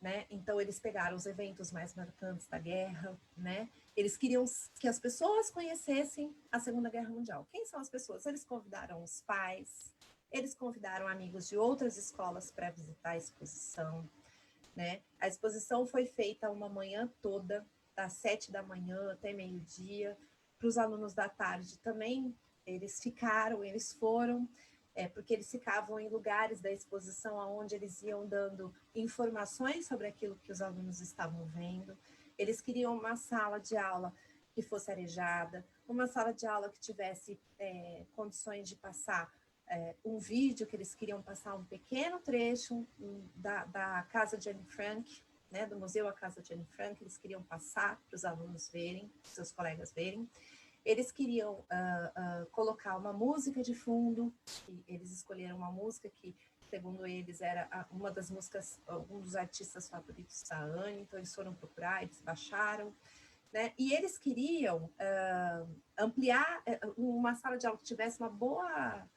né? Então, eles pegaram os eventos mais marcantes da guerra, né? Eles queriam que as pessoas conhecessem a Segunda Guerra Mundial. Quem são as pessoas? Eles convidaram os pais, eles convidaram amigos de outras escolas para visitar a exposição, né? A exposição foi feita uma manhã toda, das 7 da manhã até meio-dia. Para os alunos da tarde também, eles foram, porque eles ficavam em lugares da exposição onde eles iam dando informações sobre aquilo que os alunos estavam vendo. Eles queriam uma sala de aula que fosse arejada, uma sala de aula que tivesse condições de passar um vídeo, que eles queriam passar um pequeno trecho da casa de Anne Frank, né, do Museu A Casa de Anne Frank, eles queriam passar para os alunos verem, seus colegas verem. Eles queriam colocar uma música de fundo, e eles escolheram uma música que, segundo eles, era uma das músicas, um dos artistas favoritos da Anne, então eles foram procurar, eles baixaram, né? E eles queriam ampliar uma sala de aula que tivesse uma boa,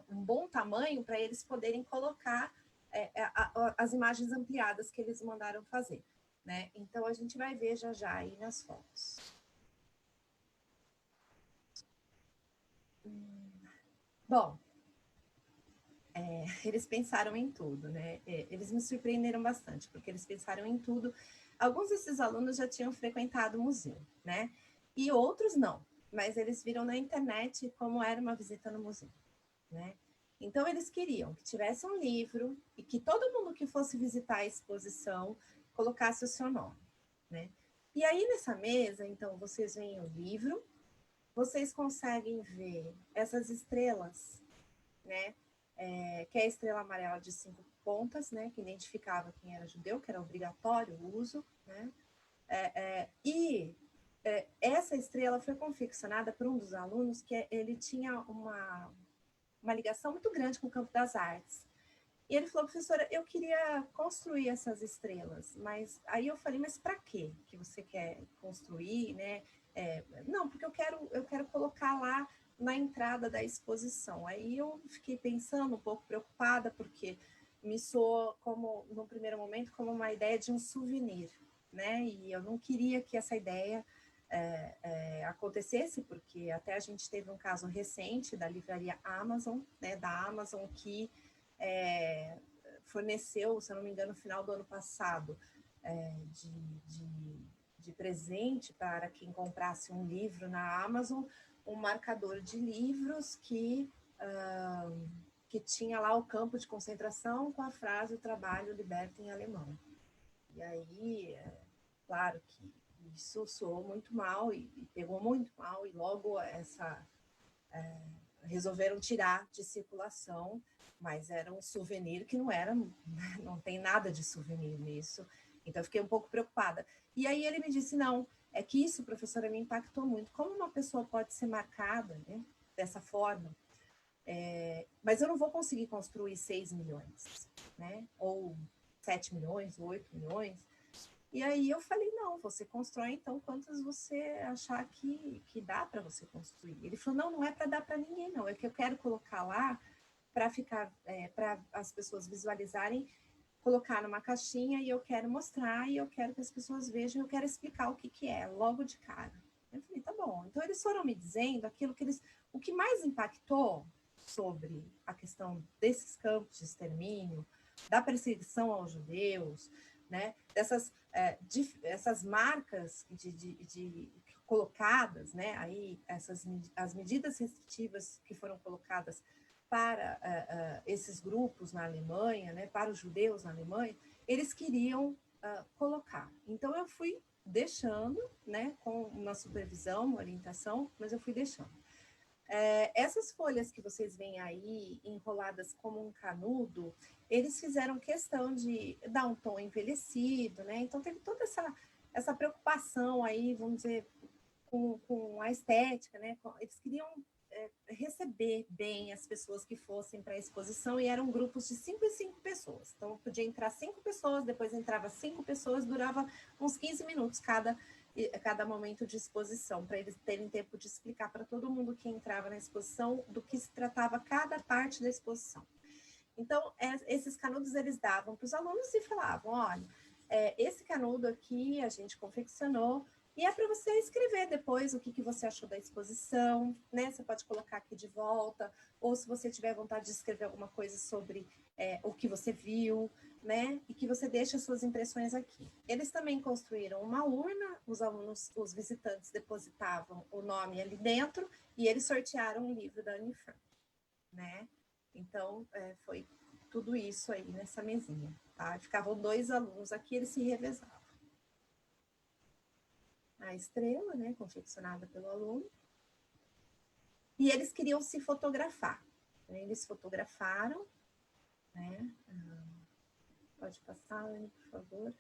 um bom tamanho para eles poderem colocar as imagens ampliadas que eles mandaram fazer, né? Então, a gente vai ver já aí nas fotos. Bom, eles pensaram em tudo, né? Eles me surpreenderam bastante, porque eles pensaram em tudo. Alguns desses alunos já tinham frequentado o museu, né? E outros não, mas eles viram na internet como era uma visita no museu, né? Então, eles queriam que tivesse um livro e que todo mundo que fosse visitar a exposição colocasse o seu nome, né? E aí, nessa mesa, então, vocês veem o livro, vocês conseguem ver essas estrelas, né? Que é a estrela amarela de 5 pontas, né? Que identificava quem era judeu, que era obrigatório o uso, né? Essa estrela foi confeccionada por um dos alunos que ele tinha uma ligação muito grande com o campo das artes. E ele falou, professora, eu queria construir essas estrelas, mas aí eu falei, mas para quê que você quer construir, né? Não, porque eu quero colocar lá na entrada da exposição. Aí eu fiquei pensando, um pouco preocupada, porque me soou como, no primeiro momento, como uma ideia de um souvenir, né? E eu não queria que essa ideia acontecesse, porque até a gente teve um caso recente da livraria Amazon, né, da Amazon que forneceu, se eu não me engano, no final do ano passado, de presente para quem comprasse um livro na Amazon, um marcador de livros que tinha lá o campo de concentração com a frase "o trabalho liberta" em alemão. E aí, claro que isso soou muito mal e pegou muito mal, e logo resolveram tirar de circulação, mas era um souvenir que não tem nada de souvenir nisso, então eu fiquei um pouco preocupada. E aí ele me disse, não, é que isso, professora, me impactou muito. Como uma pessoa pode ser marcada, né, dessa forma? Mas eu não vou conseguir construir 6 milhões, né? Ou 7 milhões, ou 8 milhões. E aí eu falei, não, você constrói então quantas você achar que dá para você construir. Ele falou, não é para dar para ninguém, não. É que eu quero colocar lá para ficar, para as pessoas visualizarem, colocar numa caixinha, e eu quero mostrar, e eu quero que as pessoas vejam, eu quero explicar o que é, logo de cara. Eu falei, tá bom. Então eles foram me dizendo o que mais impactou sobre a questão desses campos de extermínio, da perseguição aos judeus, né, essas marcas colocadas, né, aí as medidas restritivas que foram colocadas para esses grupos na Alemanha, né, para os judeus na Alemanha, eles queriam colocar. Então eu fui deixando, né, com uma supervisão, uma orientação, mas eu fui deixando. Essas folhas que vocês veem aí, enroladas como um canudo, eles fizeram questão de dar um tom envelhecido, né? Então teve toda essa preocupação aí, vamos dizer, com a estética, né? Eles queriam receber bem as pessoas que fossem para a exposição, e eram grupos de 5 em 5 pessoas. Então podia entrar 5 pessoas, depois entrava 5 pessoas, durava uns 15 minutos cada momento de exposição, para eles terem tempo de explicar para todo mundo que entrava na exposição do que se tratava cada parte da exposição. Então, esses canudos eles davam para os alunos e falavam, olha, esse canudo aqui a gente confeccionou, e é para você escrever depois o que você achou da exposição, né? Você pode colocar aqui de volta, ou se você tiver vontade de escrever alguma coisa sobre o que você viu, né? E que você deixe as suas impressões aqui. Eles também construíram uma urna, os alunos, os visitantes depositavam o nome ali dentro, e eles sortearam um livro da Unifran, né? Então, foi tudo isso aí nessa mesinha, tá? Ficavam 2 alunos aqui, eles se revezavam. A estrela, né, confeccionada pelo aluno, e eles queriam se fotografar. Eles fotografaram, né? Pode passar, por favor.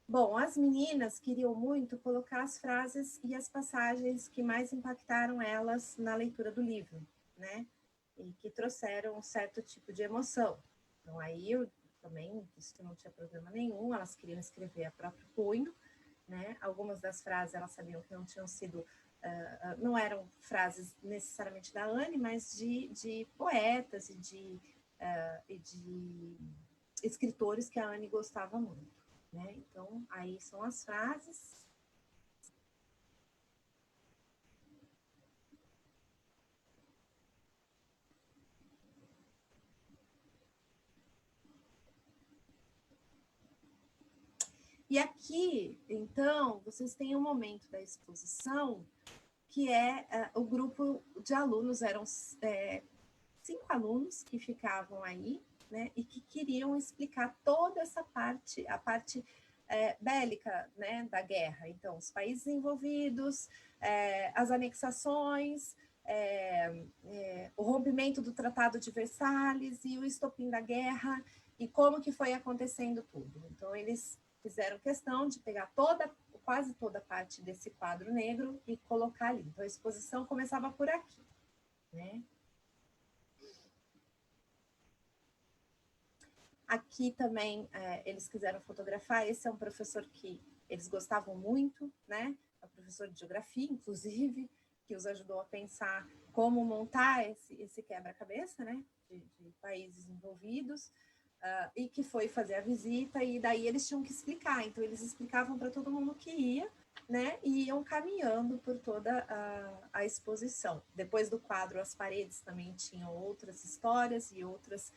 Bom, as meninas queriam muito colocar as frases e as passagens que mais impactaram elas na leitura do livro, né? E que trouxeram um certo tipo de emoção. Então, aí eu também, isso não tinha problema nenhum, elas queriam escrever a próprio punho, né? Algumas das frases elas sabiam que não tinham sido, não eram frases necessariamente da Anne, mas de poetas e de escritores que a Anne gostava muito, né? Então, aí são as frases. E aqui, então, vocês têm um momento da exposição que o grupo de alunos, eram 5 alunos que ficavam aí, né, e que queriam explicar toda essa parte, a parte bélica, né, da guerra. Então, os países envolvidos, as anexações, o rompimento do Tratado de Versalhes e o estopim da guerra, e como que foi acontecendo tudo. Então, eles fizeram questão de pegar quase toda a parte desse quadro negro e colocar ali. Então, a exposição começava por aqui, né? Aqui também eles quiseram fotografar. Esse é um professor que eles gostavam muito, né? É um professor de geografia, inclusive, que os ajudou a pensar como montar esse quebra-cabeça, né? De países envolvidos. e que foi fazer a visita, e daí eles tinham que explicar. Então, eles explicavam para todo mundo que ia, né? E iam caminhando por toda a exposição. Depois do quadro, as paredes também tinham outras histórias e outras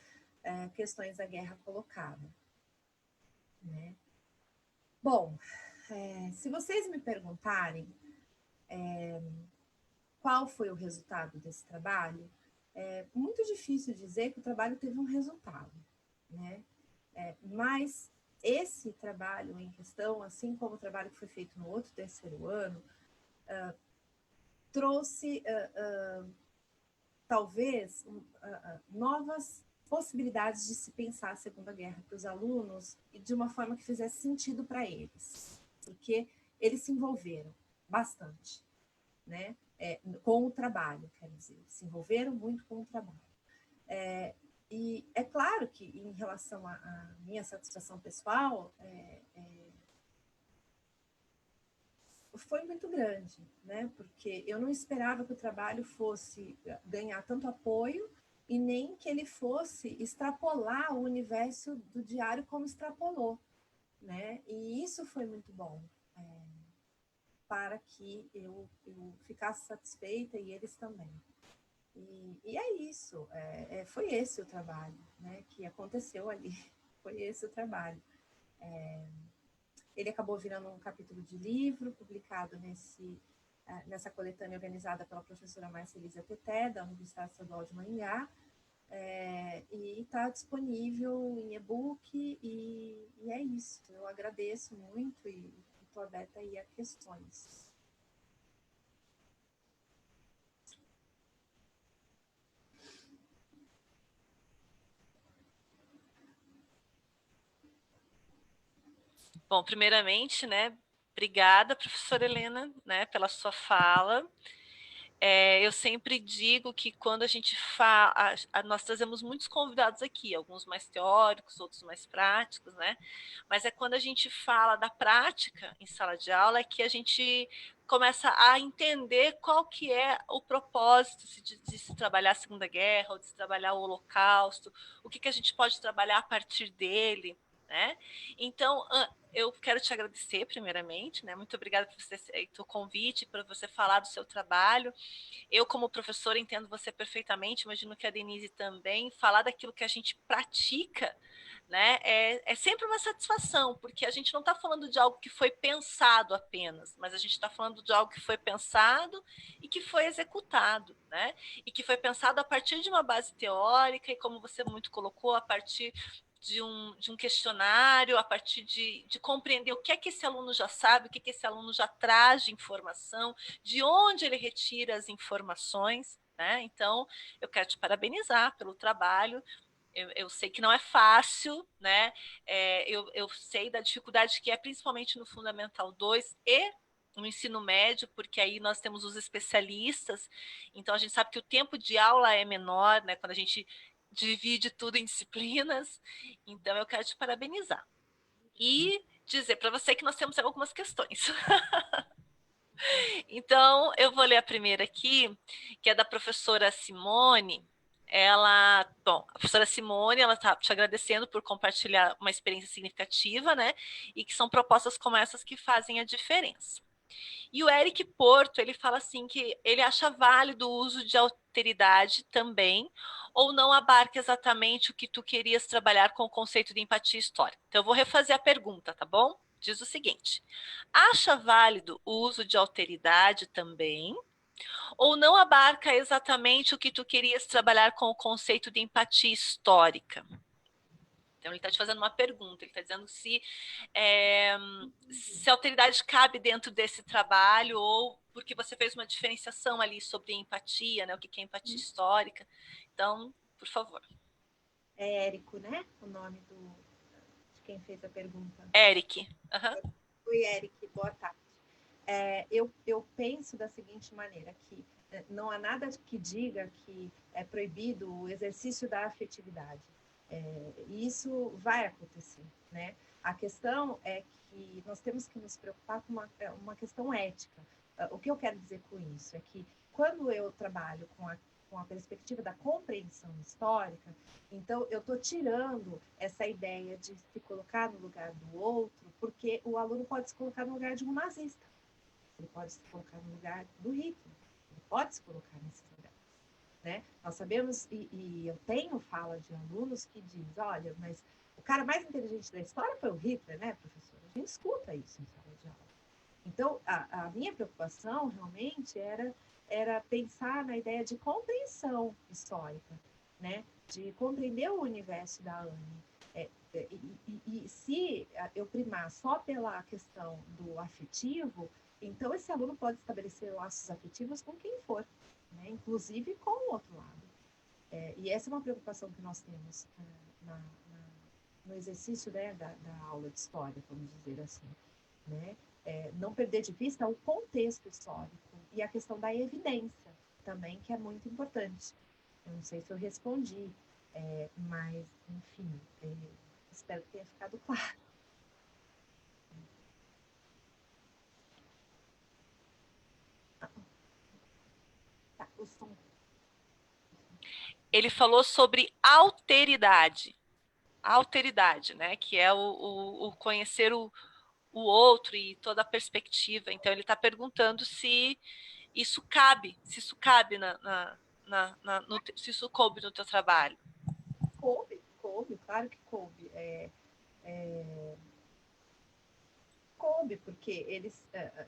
questões da guerra colocadas, né? Bom, se vocês me perguntarem qual foi o resultado desse trabalho, é muito difícil dizer que o trabalho teve um resultado, né? Mas esse trabalho em questão, assim como o trabalho que foi feito no outro terceiro ano, trouxe talvez novas possibilidades de se pensar a Segunda Guerra para os alunos e de uma forma que fizesse sentido para eles, porque eles se envolveram bastante, né? Com o trabalho, quer dizer, se envolveram muito com o trabalho. E é claro que, em relação à minha satisfação pessoal, foi muito grande, né? Porque eu não esperava que o trabalho fosse ganhar tanto apoio e nem que ele fosse extrapolar o universo do diário como extrapolou, né? E isso foi muito bom, para que eu ficasse satisfeita e eles também. E é isso, foi esse o trabalho, né, que aconteceu ali, foi esse o trabalho. Ele acabou virando um capítulo de livro, publicado nessa coletânea organizada pela professora Marcelisa Teté, da Universidade Estadual de Maringá, e está disponível em e-book, e é isso. Eu agradeço muito e estou aberta aí a questões. Bom, primeiramente, né, obrigada, professora Helena, né, pela sua fala. Eu sempre digo que quando a gente fala, nós trazemos muitos convidados aqui, alguns mais teóricos, outros mais práticos, né? Mas é quando a gente fala da prática em sala de aula que a gente começa a entender qual que é o propósito de se trabalhar a Segunda Guerra, ou de se trabalhar o Holocausto, o que a gente pode trabalhar a partir dele, né? Então, eu quero te agradecer primeiramente, né? Muito obrigada por você aceitar o convite, por você falar do seu trabalho. Eu, como professora, entendo você perfeitamente, imagino que a Denise também. Falar daquilo que a gente pratica, né, é sempre uma satisfação, porque a gente não está falando de algo que foi pensado apenas, mas a gente está falando de algo que foi pensado e que foi executado, né? E que foi pensado a partir de uma base teórica e, como você muito colocou, a partir de um questionário, a partir de compreender o que é que esse aluno já sabe, o que é que esse aluno já traz de informação, de onde ele retira as informações, né? Então, eu quero te parabenizar pelo trabalho. Eu sei que não é fácil, né? Eu sei da dificuldade que é, principalmente no Fundamental 2 e no ensino médio, porque aí nós temos os especialistas, então a gente sabe que o tempo de aula é menor, né? Quando a gente divide tudo em disciplinas. Então, eu quero te parabenizar. E dizer para você que nós temos algumas questões. Então, eu vou ler a primeira aqui, que é da professora Simone. Bom, a professora Simone, ela está te agradecendo por compartilhar uma experiência significativa, né? E que são propostas como essas que fazem a diferença. E o Eric Porto, ele fala assim que ele acha válido o uso de alteridade também, ou não abarca exatamente o que tu querias trabalhar com o conceito de empatia histórica. Então, eu vou refazer a pergunta, tá bom? Diz o seguinte: acha válido o uso de alteridade também, ou não abarca exatamente o que tu querias trabalhar com o conceito de empatia histórica? Então, ele está te fazendo uma pergunta, ele está dizendo se a alteridade cabe dentro desse trabalho, ou porque você fez uma diferenciação ali sobre empatia, né? O que é empatia histórica. Então, por favor. É Érico, né? O nome de quem fez a pergunta. Eric. Uhum. Oi, Eric, boa tarde. Eu penso da seguinte maneira, que não há nada que diga que é proibido o exercício da afetividade. E isso vai acontecer, né? A questão é que nós temos que nos preocupar com uma questão ética. O que eu quero dizer com isso é que quando eu trabalho com com a perspectiva da compreensão histórica, então eu estou tirando essa ideia de se colocar no lugar do outro, porque o aluno pode se colocar no lugar de um nazista, ele pode se colocar no lugar do Hitler, ele pode se colocar nesse lugar, né? Nós sabemos, e eu tenho fala de alunos que diz, olha, mas o cara mais inteligente da história foi o Hitler, né, professor? A gente escuta isso em sala de aula. Então, a minha preocupação realmente era pensar na ideia de compreensão histórica, né? De compreender o universo da Anne. E se eu primar só pela questão do afetivo, então esse aluno pode estabelecer laços afetivos com quem for, né? Inclusive com o outro lado. E essa é uma preocupação que nós temos no exercício, né, da aula de história, vamos dizer assim, né? Não perder de vista o contexto histórico e a questão da evidência também, que é muito importante. Eu não sei se eu respondi, mas, enfim, espero que tenha ficado claro. Tá, o som. Ele falou sobre alteridade. Alteridade, né? Que é o conhecer o outro e toda a perspectiva. Então, ele está perguntando se isso cabe, se isso cabe se isso coube no teu trabalho. Coube, claro que coube. Coube, porque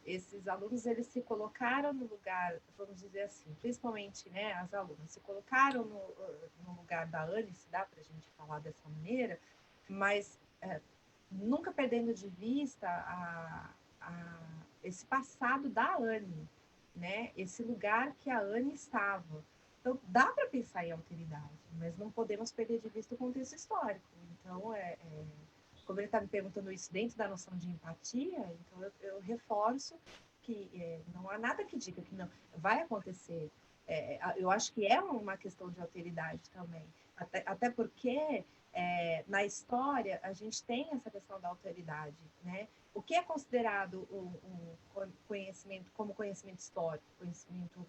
esses alunos eles se colocaram no lugar, vamos dizer assim, principalmente, né, as alunas se colocaram no lugar da Anne, se dá para a gente falar dessa maneira, mas nunca perdendo de vista esse passado da Anne, né, esse lugar que a Anne estava. Então, dá para pensar em alteridade, mas não podemos perder de vista o contexto histórico. Então, como ele está me perguntando isso dentro da noção de empatia, então eu reforço que não há nada que diga que não vai acontecer. Eu acho que é uma questão de alteridade também. Até porque na história a gente tem essa questão da alteridade, né? O que é considerado um conhecimento como conhecimento histórico, conhecimento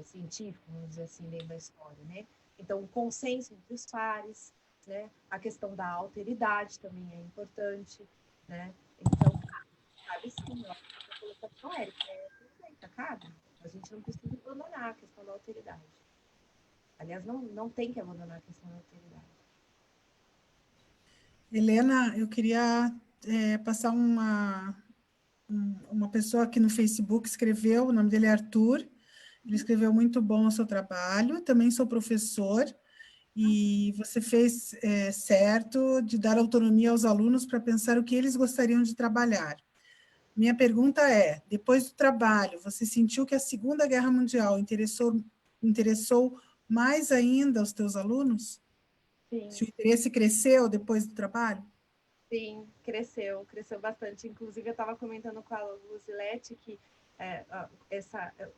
científico, vamos dizer assim, dentro da história, né? Então, o consenso entre os pares, né? A questão da alteridade também é importante, né? Então, cabe sim, ó, a colocação, Érica, perfeita, cabe. A gente não precisa abandonar a questão da alteridade. Aliás, não tem que abandonar a questão da alteridade. Helena, eu queria passar uma pessoa aqui no Facebook escreveu, o nome dele é Arthur, ele escreveu muito bom o seu trabalho, também sou professor, e você fez certo de dar autonomia aos alunos para pensar o que eles gostariam de trabalhar. Minha pergunta é, depois do trabalho, você sentiu que a Segunda Guerra Mundial interessou mais ainda os teus alunos? Sim. Se o interesse cresceu depois do trabalho? Sim, cresceu bastante. Inclusive, eu estava comentando com a Luzilete que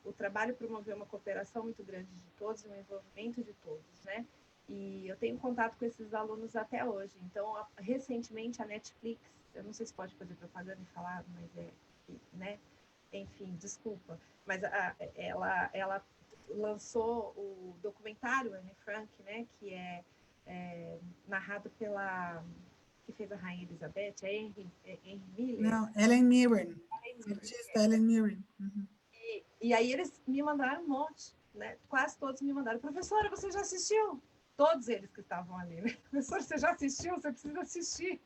o trabalho promoveu uma cooperação muito grande de todos, um envolvimento de todos, né? E eu tenho contato com esses alunos até hoje. Então, recentemente, a Netflix, eu não sei se pode fazer propaganda e falar, mas né? Enfim, desculpa. Mas ela lançou o documentário Anne Frank, né? Que é narrado pela... que fez a Rainha Elizabeth, Henry Miller. Não, Helen Mirren. Artista Helen Mirren. Uhum. E aí eles me mandaram um monte, né? Quase todos me mandaram. Professora, você já assistiu? Todos eles que estavam ali, né? Professor, você já assistiu? Você precisa assistir.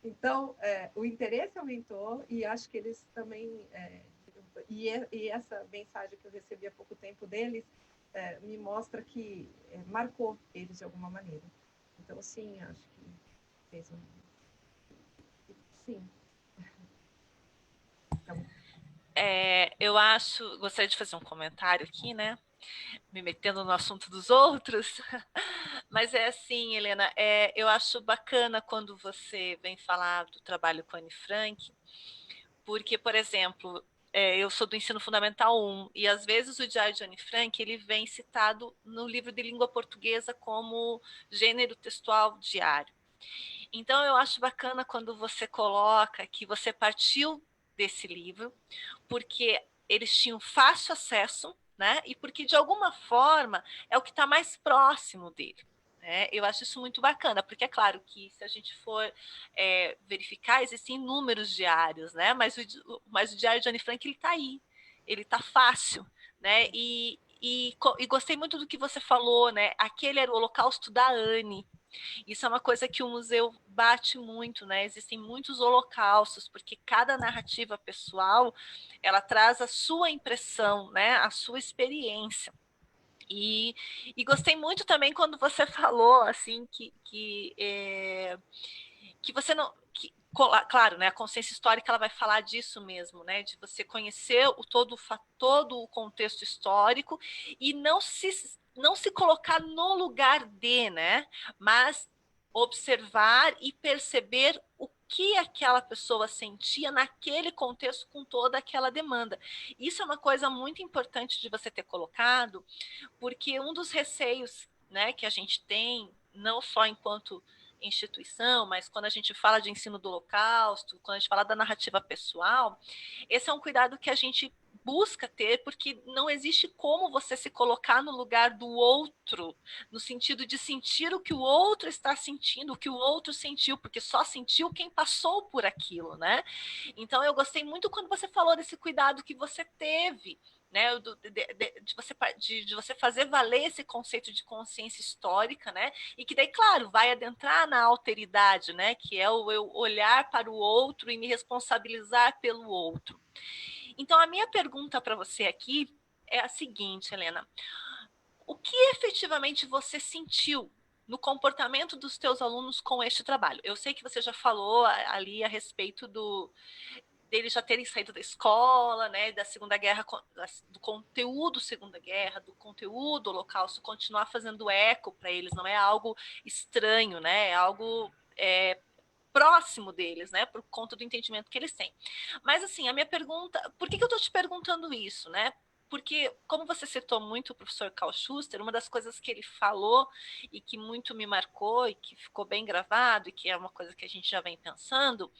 Então, o interesse aumentou e acho que eles também... e essa mensagem que eu recebi há pouco tempo deles me mostra que marcou eles de alguma maneira. Então, sim, acho que fez um... Sim. Então, Eu gostaria de fazer um comentário aqui, né? Me metendo no assunto dos outros, mas é assim, Helena, eu acho bacana quando você vem falar do trabalho com a Anne Frank, porque, por exemplo, eu sou do ensino fundamental 1, e às vezes o diário de Anne Frank ele vem citado no livro de língua portuguesa como gênero textual diário. Então, eu acho bacana quando você coloca que você partiu desse livro, porque eles tinham fácil acesso né? E porque, de alguma forma, é o que está mais próximo dele. Eu acho isso muito bacana, porque é claro que se a gente for verificar, existem inúmeros diários, né? Mas o diário de Anne Frank, ele está aí, ele está fácil, né? E gostei muito do que você falou, né? Aquele era o holocausto da Anne. Isso é uma coisa que o museu bate muito, né? Existem muitos holocaustos, porque cada narrativa pessoal, ela traz a sua impressão, né? A sua experiência. E gostei muito também quando você falou assim que você não. Claro, né, a consciência histórica ela vai falar disso mesmo, né, de você conhecer todo o contexto histórico e não se colocar no lugar de, né, mas observar e perceber o que aquela pessoa sentia naquele contexto com toda aquela demanda. Isso é uma coisa muito importante de você ter colocado, porque um dos receios, né, que a gente tem, não só enquanto instituição, mas quando a gente fala de ensino do Holocausto, quando a gente fala da narrativa pessoal, esse é um cuidado que a gente busca ter, porque não existe como você se colocar no lugar do outro, no sentido de sentir o que o outro está sentindo, o que o outro sentiu, porque só sentiu quem passou por aquilo, né? Então eu gostei muito quando você falou desse cuidado que você teve, né, de você fazer valer esse conceito de consciência histórica, né, e que daí, claro, vai adentrar na alteridade, né, que é o eu olhar para o outro e me responsabilizar pelo outro. Então, a minha pergunta para você aqui é a seguinte, Helena: o que efetivamente você sentiu no comportamento dos teus alunos com este trabalho? Eu sei que você já falou ali a respeito deles já terem saído da escola, né, da Segunda Guerra, do conteúdo Segunda Guerra, do conteúdo Holocausto, continuar fazendo eco para eles, não é algo estranho, né, é algo próximo deles, né, por conta do entendimento que eles têm. Mas, assim, a minha pergunta, por que eu estou te perguntando isso, né? Porque, como você citou muito o professor Carl Schuster, uma das coisas que ele falou e que muito me marcou e que ficou bem gravado e que é uma coisa que a gente já vem pensando,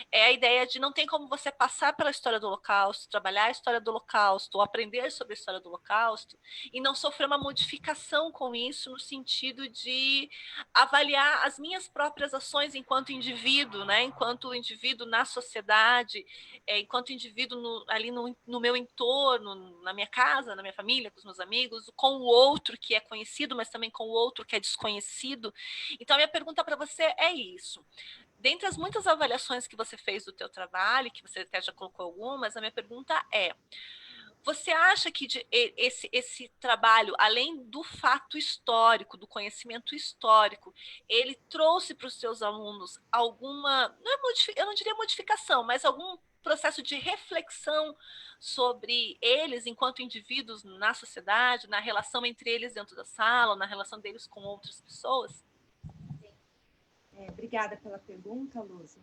é a ideia de não tem como você passar pela história do Holocausto, trabalhar a história do Holocausto ou aprender sobre a história do Holocausto e não sofrer uma modificação com isso no sentido de avaliar as minhas próprias ações enquanto indivíduo, né? Enquanto indivíduo na sociedade, enquanto indivíduo ali no meu entorno, na minha casa, na minha família, com os meus amigos, com o outro que é conhecido, mas também com o outro que é desconhecido. Então, a minha pergunta para você é isso. Dentre as muitas avaliações que você fez do teu trabalho, que você até já colocou algumas, a minha pergunta é: você acha que esse trabalho, além do fato histórico, do conhecimento histórico, ele trouxe para os seus alunos alguma, eu não diria modificação, mas algum processo de reflexão sobre eles enquanto indivíduos na sociedade, na relação entre eles dentro da sala, na relação deles com outras pessoas? Obrigada pela pergunta, Lúcia.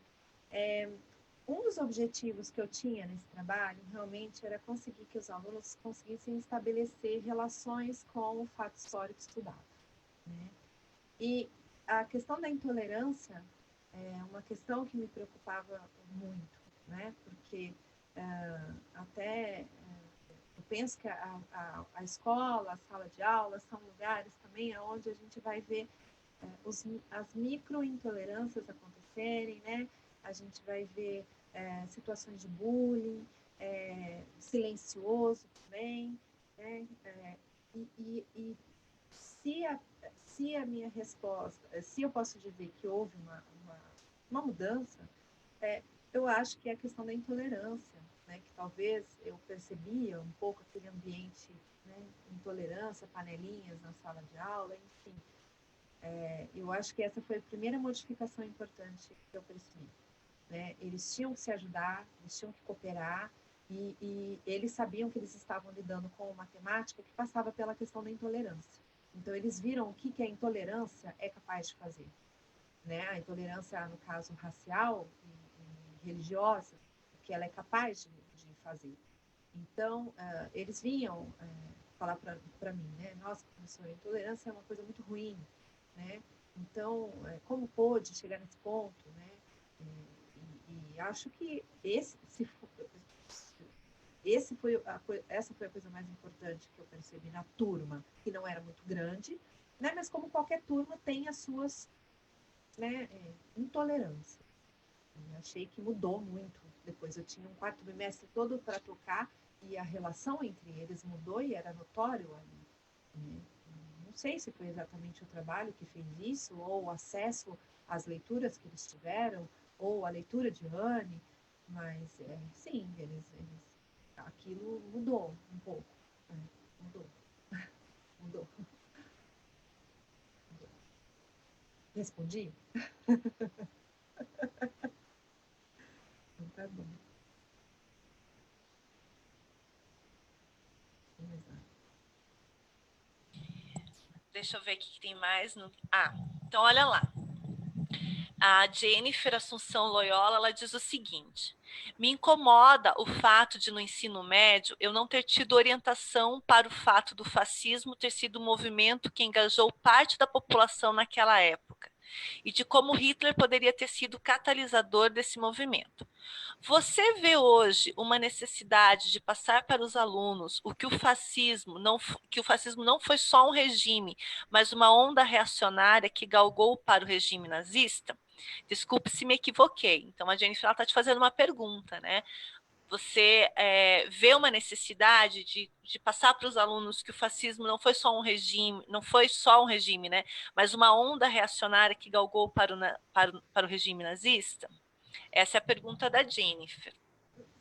Um dos objetivos que eu tinha nesse trabalho realmente era conseguir que os alunos conseguissem estabelecer relações com o fato histórico estudado, né? E a questão da intolerância é uma questão que me preocupava muito, né? Porque eu penso que a escola, a sala de aula são lugares também onde a gente vai ver as micro-intolerâncias acontecerem, né? A gente vai ver situações de bullying, silencioso também, né? E se a minha resposta, se eu posso dizer que houve uma mudança, eu acho que é a questão da intolerância, né? Que talvez eu percebia um pouco aquele ambiente, né? Intolerância, panelinhas na sala de aula, enfim. Eu acho que essa foi a primeira modificação importante que eu percebi, né? Eles tinham que se ajudar, eles tinham que cooperar, e eles sabiam que eles estavam lidando com uma temática que passava pela questão da intolerância. Então, eles viram o que a intolerância é capaz de fazer, né? A intolerância, no caso, racial e religiosa, o que ela é capaz de fazer. Então, eles vinham falar para mim, né? Nossa, professora, a intolerância é uma coisa muito ruim, né? Então, como pôde chegar nesse ponto, né? E acho que essa foi a coisa mais importante que eu percebi na turma, que não era muito grande, né? Mas como qualquer turma tem as suas, né, intolerâncias. Eu achei que mudou muito. Depois eu tinha um quarto bimestre todo para tocar e a relação entre eles mudou e era notório ali, né? Não sei se foi exatamente o trabalho que fez isso, ou o acesso às leituras que eles tiveram, ou a leitura de Anne, mas sim, aquilo mudou um pouco. Né? Mudou. Mudou. Respondi? Então tá bom. Deixa eu ver o que tem mais. Então olha lá. A Jennifer Assunção Loyola, ela diz o seguinte: me incomoda o fato de no ensino médio eu não ter tido orientação para o fato do fascismo ter sido um movimento que engajou parte da população naquela época e de como Hitler poderia ter sido catalisador desse movimento. Você vê hoje uma necessidade de passar para os alunos que o fascismo não foi só um regime, mas uma onda reacionária que galgou para o regime nazista? Desculpe se me equivoquei. Então, a Jennifer está te fazendo uma pergunta, né? Você vê uma necessidade de passar para os alunos que o fascismo não foi só um regime, né? Mas uma onda reacionária que galgou para o regime nazista? Essa é a pergunta da Jennifer.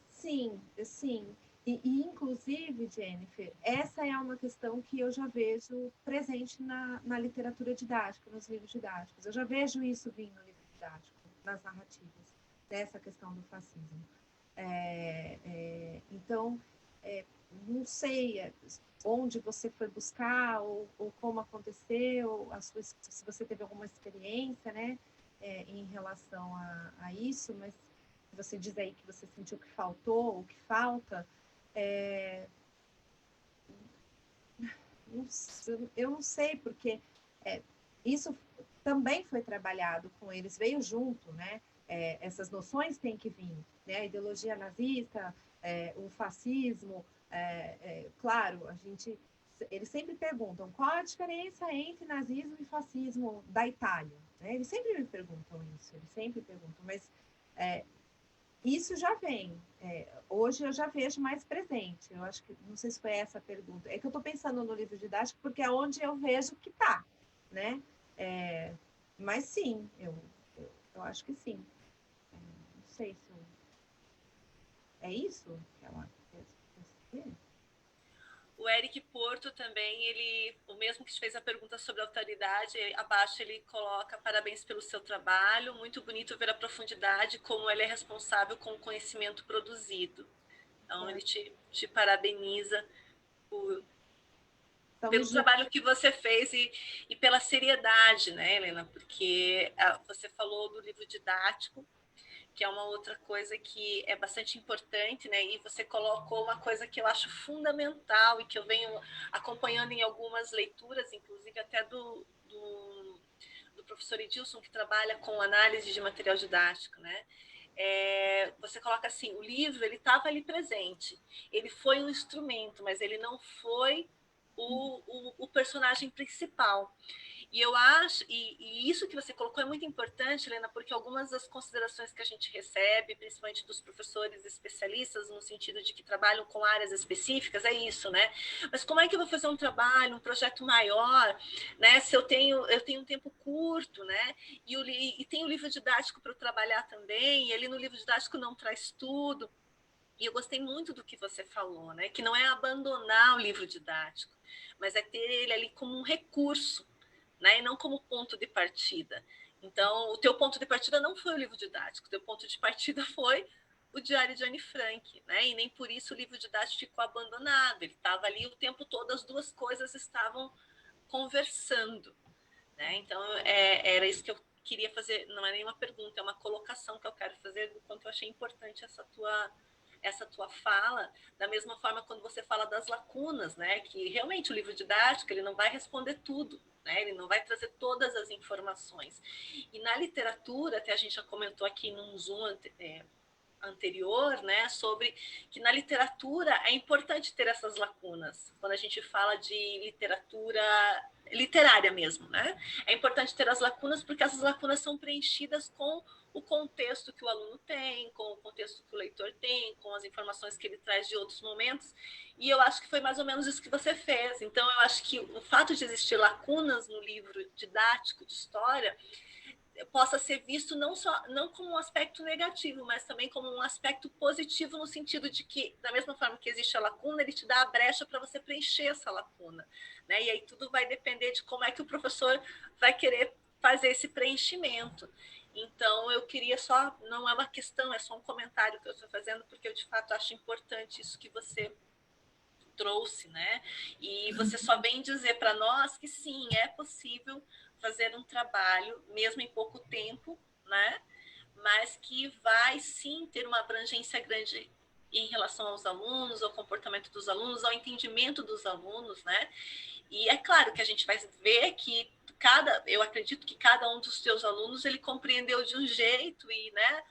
Sim, sim. Inclusive, Jennifer, essa é uma questão que eu já vejo presente na literatura didática, nos livros didáticos. Eu já vejo isso vir no livro didático, nas narrativas, dessa questão do fascismo. Então, não sei onde você foi buscar ou como aconteceu, se você teve alguma experiência, né, em relação a isso, mas você diz aí que você sentiu que faltou ou que falta, eu não sei, porque isso também foi trabalhado com eles, veio junto, né? Essas noções têm que vir, né? A ideologia nazista, o fascismo, claro, eles sempre perguntam qual a diferença entre nazismo e fascismo da Itália, né? Eles sempre me perguntam isso, mas isso já vem. Hoje eu já vejo mais presente. Eu acho que, não sei se foi essa a pergunta. É que eu estou pensando no livro didático porque é onde eu vejo que está, né? Mas sim, eu acho que sim. Não sei se é isso que ela quer dizer. O Eric Porto também, o mesmo que te fez a pergunta sobre autoridade, abaixo ele coloca: parabéns pelo seu trabalho, muito bonito ver a profundidade como ele é responsável com o conhecimento produzido. Então ele te parabeniza pelo trabalho que você fez e pela seriedade, né, Helena? Porque você falou do livro didático, que é uma outra coisa que é bastante importante, né? E você colocou uma coisa que eu acho fundamental e que eu venho acompanhando em algumas leituras, inclusive até do professor Edilson, que trabalha com análise de material didático, né? Você coloca assim: o livro ele estava ali presente, ele foi um instrumento, mas ele não foi o personagem principal. E eu acho, e isso que você colocou é muito importante, Helena, porque algumas das considerações que a gente recebe, principalmente dos professores especialistas, no sentido de que trabalham com áreas específicas, é isso, né? Mas como é que eu vou fazer um trabalho, um projeto maior, né? Se eu tenho um tempo curto, né? E tem o livro didático para eu trabalhar também, e ali no livro didático não traz tudo. E eu gostei muito do que você falou, né? Que não é abandonar o livro didático, mas é ter ele ali como um recurso, né? E não como ponto de partida. Então, o teu ponto de partida não foi o livro didático, o teu ponto de partida foi o Diário de Anne Frank, né? E nem por isso o livro didático ficou abandonado. Ele estava ali o tempo todo, as duas coisas estavam conversando, né? Então, era isso que eu queria fazer. Não é nenhuma pergunta, é uma colocação que eu quero fazer do quanto eu achei importante essa tua fala, da mesma forma quando você fala das lacunas, né? Que realmente o livro didático ele não vai responder tudo, né? Ele não vai trazer todas as informações. E na literatura, até a gente já comentou aqui num Zoom anterior, né, sobre que na literatura é importante ter essas lacunas. Quando a gente fala de literatura literária mesmo, né? É importante ter as lacunas porque essas lacunas são preenchidas com o contexto que o aluno tem, com o contexto que o leitor tem, com as informações que ele traz de outros momentos. E eu acho que foi mais ou menos isso que você fez. Então, eu acho que o fato de existir lacunas no livro didático de história possa ser visto não como um aspecto negativo, mas também como um aspecto positivo, no sentido de que, da mesma forma que existe a lacuna, ele te dá a brecha para você preencher essa lacuna, né? E aí tudo vai depender de como é que o professor vai querer fazer esse preenchimento. Então, eu queria só, não é uma questão, é só um comentário que eu estou fazendo, porque eu, de fato, acho importante isso que você trouxe, né? E você só vem dizer para nós que sim, é possível fazer um trabalho, mesmo em pouco tempo, né? Mas que vai sim ter uma abrangência grande em relação aos alunos, ao comportamento dos alunos, ao entendimento dos alunos, né? E é claro que a gente vai ver que eu acredito que cada um dos seus alunos ele compreendeu de um jeito né?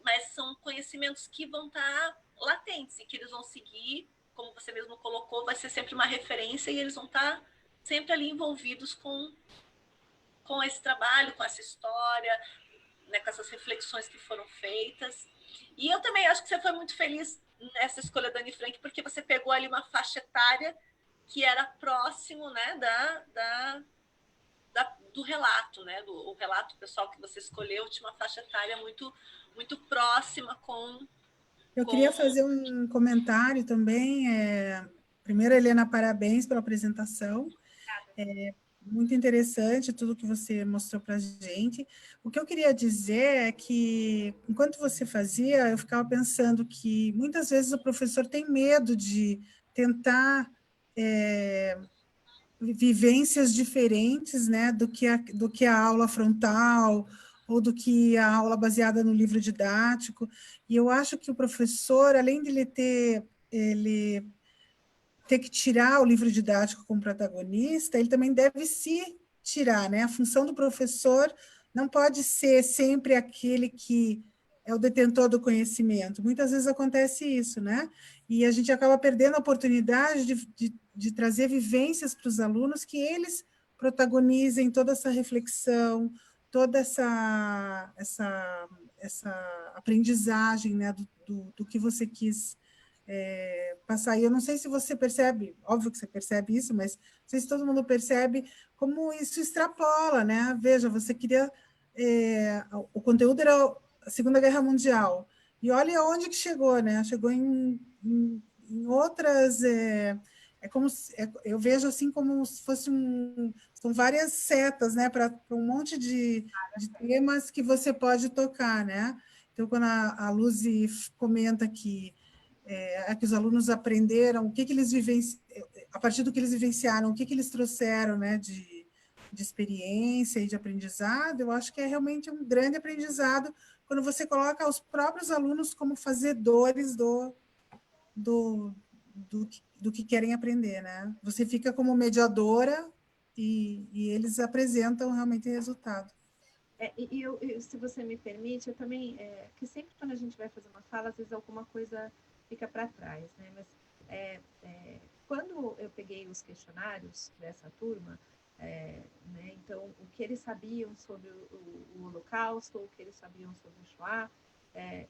Mas são conhecimentos que vão estar latentes e que eles vão seguir, como você mesmo colocou, vai ser sempre uma referência e eles vão estar sempre ali envolvidos com esse trabalho, com essa história, né, com essas reflexões que foram feitas. E eu também acho que você foi muito feliz nessa escolha da Anne Frank, porque você pegou ali uma faixa etária que era próximo, né, do relato, né, o relato pessoal que você escolheu tinha uma faixa etária muito próxima Eu com... queria fazer um comentário também. Primeiro, Helena, parabéns pela apresentação. Muito interessante tudo que você mostrou para a gente. O que eu queria dizer é que, enquanto você fazia, eu ficava pensando que muitas vezes o professor tem medo de tentar vivências diferentes, né, do que a aula frontal ou do que a aula baseada no livro didático. E eu acho que o professor, além de ele ter que tirar o livro didático como protagonista, ele também deve se tirar, né? A função do professor não pode ser sempre aquele que é o detentor do conhecimento. Muitas vezes acontece isso, né? E a gente acaba perdendo a oportunidade de trazer vivências para os alunos que eles protagonizem toda essa reflexão, toda essa aprendizagem, né, do que você quis passar. E eu não sei se você percebe, óbvio que você percebe isso, mas não sei se todo mundo percebe como isso extrapola, né? Veja, você queria... o conteúdo era a Segunda Guerra Mundial, e olha onde que chegou, né? Chegou em outras... eu vejo assim como se fosse são várias setas, né, para um monte de temas que você pode tocar, né? Então, quando a Luzi comenta que os alunos aprenderam, o que eles a partir do que eles vivenciaram, o que eles trouxeram, né, de experiência e de aprendizado, eu acho que é realmente um grande aprendizado quando você coloca os próprios alunos como fazedores do que querem aprender, né? Você fica como mediadora e eles apresentam realmente resultado. Se você me permite, eu também, que sempre quando a gente vai fazer uma fala, às vezes alguma coisa fica para trás, né? Mas quando eu peguei os questionários dessa turma, né, então o que eles sabiam sobre o Holocausto, o que eles sabiam sobre o Shoah,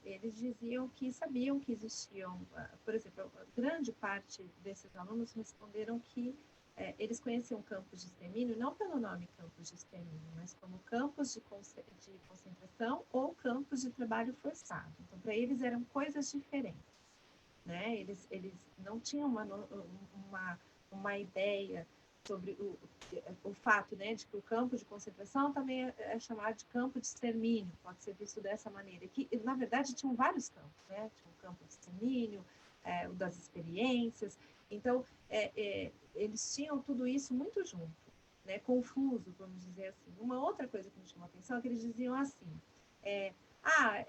eles diziam que sabiam que existiam, por exemplo, grande parte desses alunos responderam que eles conheciam campos de extermínio, não pelo nome campos de extermínio, mas como campos de concentração ou campos de trabalho forçado. Então, para eles eram coisas diferentes, né? Eles não tinham uma ideia sobre o fato, né, de que o campo de concentração também é chamado de campo de extermínio, pode ser visto dessa maneira, que na verdade tinham vários campos, né? Tinha um campo de extermínio, o das experiências, então eles tinham tudo isso muito junto, né, confuso, vamos dizer assim. Uma outra coisa que me chamou a atenção é que eles diziam assim,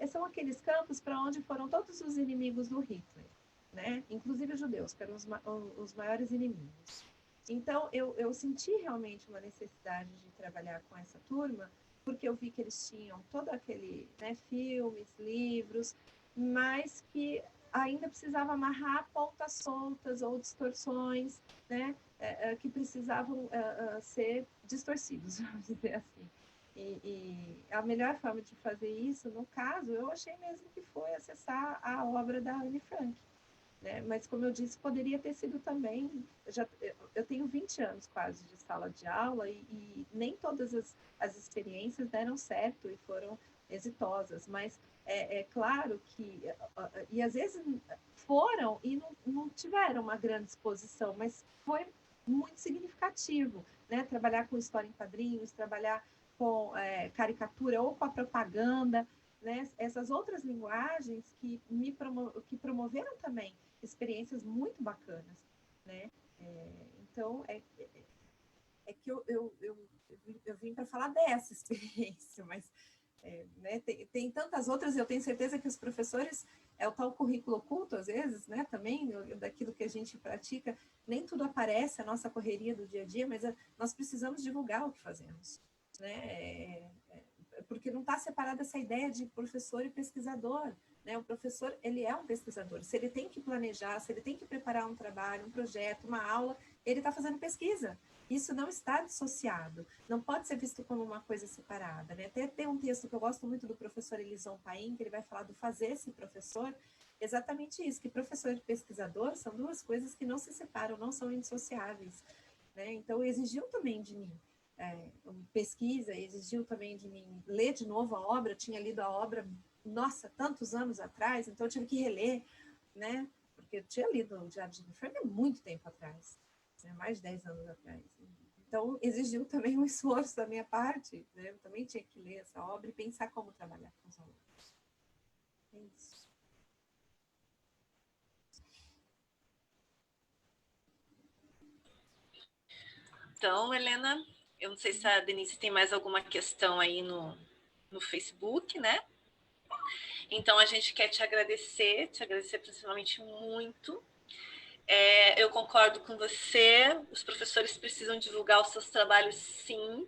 são aqueles campos para onde foram todos os inimigos do Hitler, né? Inclusive os judeus, que eram os maiores inimigos. Então, eu senti realmente uma necessidade de trabalhar com essa turma, porque eu vi que eles tinham todo aquele, né, filmes, livros, mas que ainda precisava amarrar pontas soltas ou distorções, né, que precisavam ser distorcidos, vamos dizer assim. E a melhor forma de fazer isso, no caso, eu achei mesmo que foi acessar a obra da Anne Frank. Né? Mas, como eu disse, poderia ter sido também. Eu tenho 20 anos quase de sala de aula e nem todas as experiências deram certo e foram exitosas, mas é claro que. E às vezes foram e não tiveram uma grande exposição, mas foi muito significativo, né? Trabalhar com história em quadrinhos, trabalhar com caricatura ou com a propaganda, né? Essas outras linguagens que que promoveram também experiências muito bacanas, né? Então, que eu vim para falar dessa experiência, mas né, tem tantas outras, eu tenho certeza que os professores, é o tal currículo oculto, às vezes, né, também, daquilo que a gente pratica, nem tudo aparece, a nossa correria do dia a dia, mas nós precisamos divulgar o que fazemos, né? Porque não está separada essa ideia de professor e pesquisador, né? O professor, ele é um pesquisador. Se ele tem que planejar, se ele tem que preparar um trabalho, um projeto, uma aula, ele está fazendo pesquisa. Isso não está dissociado, não pode ser visto como uma coisa separada, né? Até tem um texto que eu gosto muito do professor Elison Paim, que ele vai falar do fazer-se professor, exatamente isso, que professor e pesquisador são duas coisas que não se separam, não são indissociáveis, né? Então, exigiu também de mim pesquisa, exigiu também de mim ler de novo a obra, eu tinha lido a obra, nossa, tantos anos atrás, então eu tive que reler, né? Porque eu tinha lido o Diário de Anne Frank há muito tempo atrás, né? Mais de 10 anos atrás. Então, exigiu também um esforço da minha parte, né? Eu também tinha que ler essa obra e pensar como trabalhar com os alunos. É isso. Então, Helena, eu não sei se a Denise tem mais alguma questão aí no Facebook, né? Então, a gente quer te agradecer principalmente muito. Eu concordo com você, os professores precisam divulgar os seus trabalhos, sim.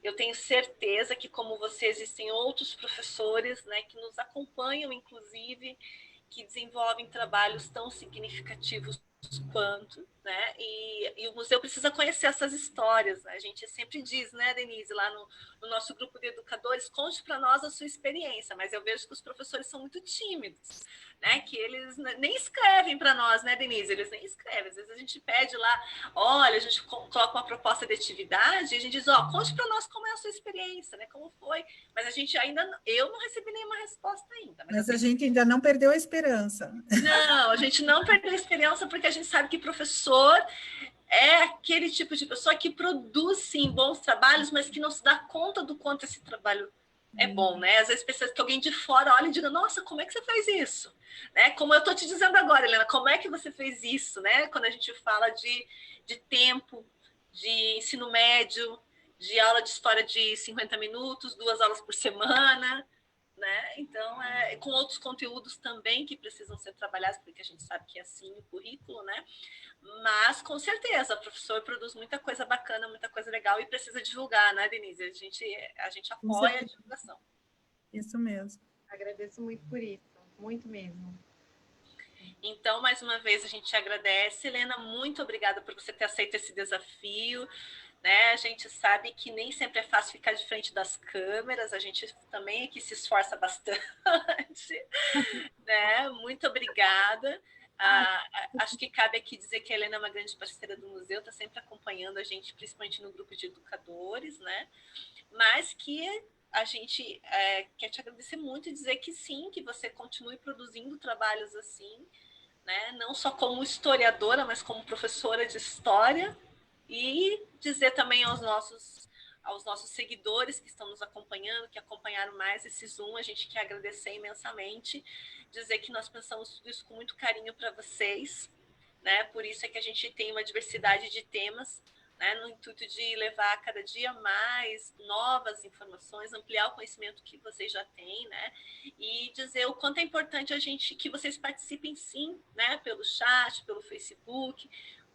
Eu tenho certeza que, como você, existem outros professores, né, que nos acompanham, inclusive, que desenvolvem trabalhos tão significativos quanto, né? E o museu precisa conhecer essas histórias. Né? A gente sempre diz, né, Denise, lá no nosso grupo de educadores, conte para nós a sua experiência, mas eu vejo que os professores são muito tímidos, né? Que eles nem escrevem para nós, né, Denise? Eles nem escrevem. Às vezes a gente pede lá, olha, a gente coloca uma proposta de atividade e a gente diz, ó, conte para nós como é a sua experiência, né? Como foi? Mas a gente ainda, eu não recebi nenhuma resposta ainda. Mas a gente ainda não perdeu a esperança. Não, a gente não perdeu a esperança porque a gente sabe que professor é aquele tipo de pessoa que produz, sim, bons trabalhos, mas que não se dá conta do quanto esse trabalho é bom, né? Às vezes precisa que alguém de fora olhe e diga, nossa, como é que você faz isso? Né? Como eu estou te dizendo agora, Helena, como é que você fez isso, né? Quando a gente fala de tempo, de ensino médio, de aula de história de 50 minutos, 2 aulas por semana, né? Então, com outros conteúdos também que precisam ser trabalhados, porque a gente sabe que é assim o currículo, né? Mas, com certeza, o professor produz muita coisa bacana, muita coisa legal e precisa divulgar, né, Denise? A gente apoia a divulgação. Isso mesmo. Agradeço muito por isso, muito mesmo. Então, mais uma vez, a gente agradece. Helena, muito obrigada por você ter aceito esse desafio. Né? A gente sabe que nem sempre é fácil ficar de frente das câmeras, a gente também aqui se esforça bastante. Né? Muito obrigada. Acho que cabe aqui dizer que a Helena é uma grande parceira do museu, está sempre acompanhando a gente, principalmente no grupo de educadores, né? Mas que a gente quer te agradecer muito e dizer que sim, que você continue produzindo trabalhos assim, né? Não só como historiadora, mas como professora de história, e dizer também aos nossos seguidores que estão nos acompanhando, que acompanharam mais esse Zoom, a gente quer agradecer imensamente, dizer que nós pensamos tudo isso com muito carinho para vocês, né? Por isso é que a gente tem uma diversidade de temas, né? No intuito de levar cada dia mais novas informações, ampliar o conhecimento que vocês já têm, né? E dizer o quanto é importante a gente que vocês participem sim, né? Pelo chat, pelo Facebook,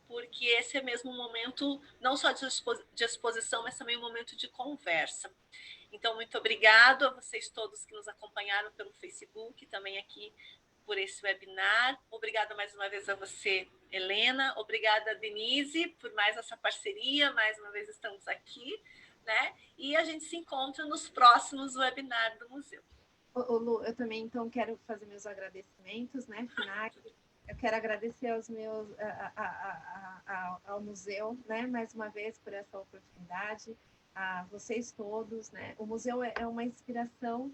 porque esse é mesmo um momento não só de exposição, mas também um momento de conversa. Então, muito obrigado a vocês todos que nos acompanharam pelo Facebook, também aqui por esse webinar. Obrigada mais uma vez a você, Helena. Obrigada, Denise, por mais essa parceria. Mais uma vez estamos aqui, né? E a gente se encontra nos próximos webinars do museu. Lu, eu também, então, quero fazer meus agradecimentos, né, finais. Eu quero agradecer aos meus, ao museu, né, mais uma vez, por essa oportunidade, a vocês todos, né. O museu é uma inspiração,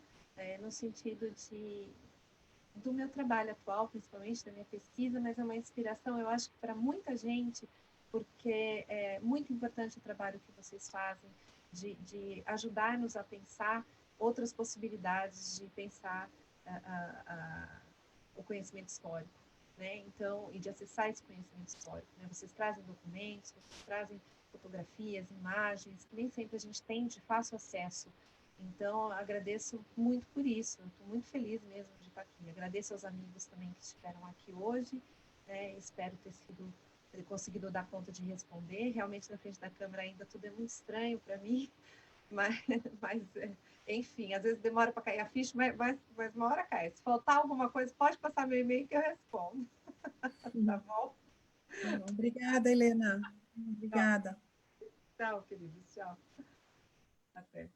no sentido do meu trabalho atual, principalmente da minha pesquisa, mas é uma inspiração, eu acho que para muita gente, porque é muito importante o trabalho que vocês fazem, de ajudar-nos a pensar outras possibilidades de pensar o conhecimento histórico, né? Então, e de acessar esse conhecimento histórico, né? Vocês trazem documentos, vocês trazem fotografias, imagens, que nem sempre a gente tem de fácil acesso. Então, agradeço muito por isso, estou muito feliz mesmo de estar aqui. Agradeço aos amigos também que estiveram aqui hoje, né? Espero ter conseguido dar conta de responder. Realmente, na frente da câmera ainda tudo é muito estranho para mim, mas enfim, às vezes demora para cair a ficha, mas uma hora cai. Se faltar alguma coisa, pode passar meu e-mail que eu respondo. Tá bom? Tá bom. Obrigada, Helena. Obrigada. Tchau, queridos. Tchau. Até.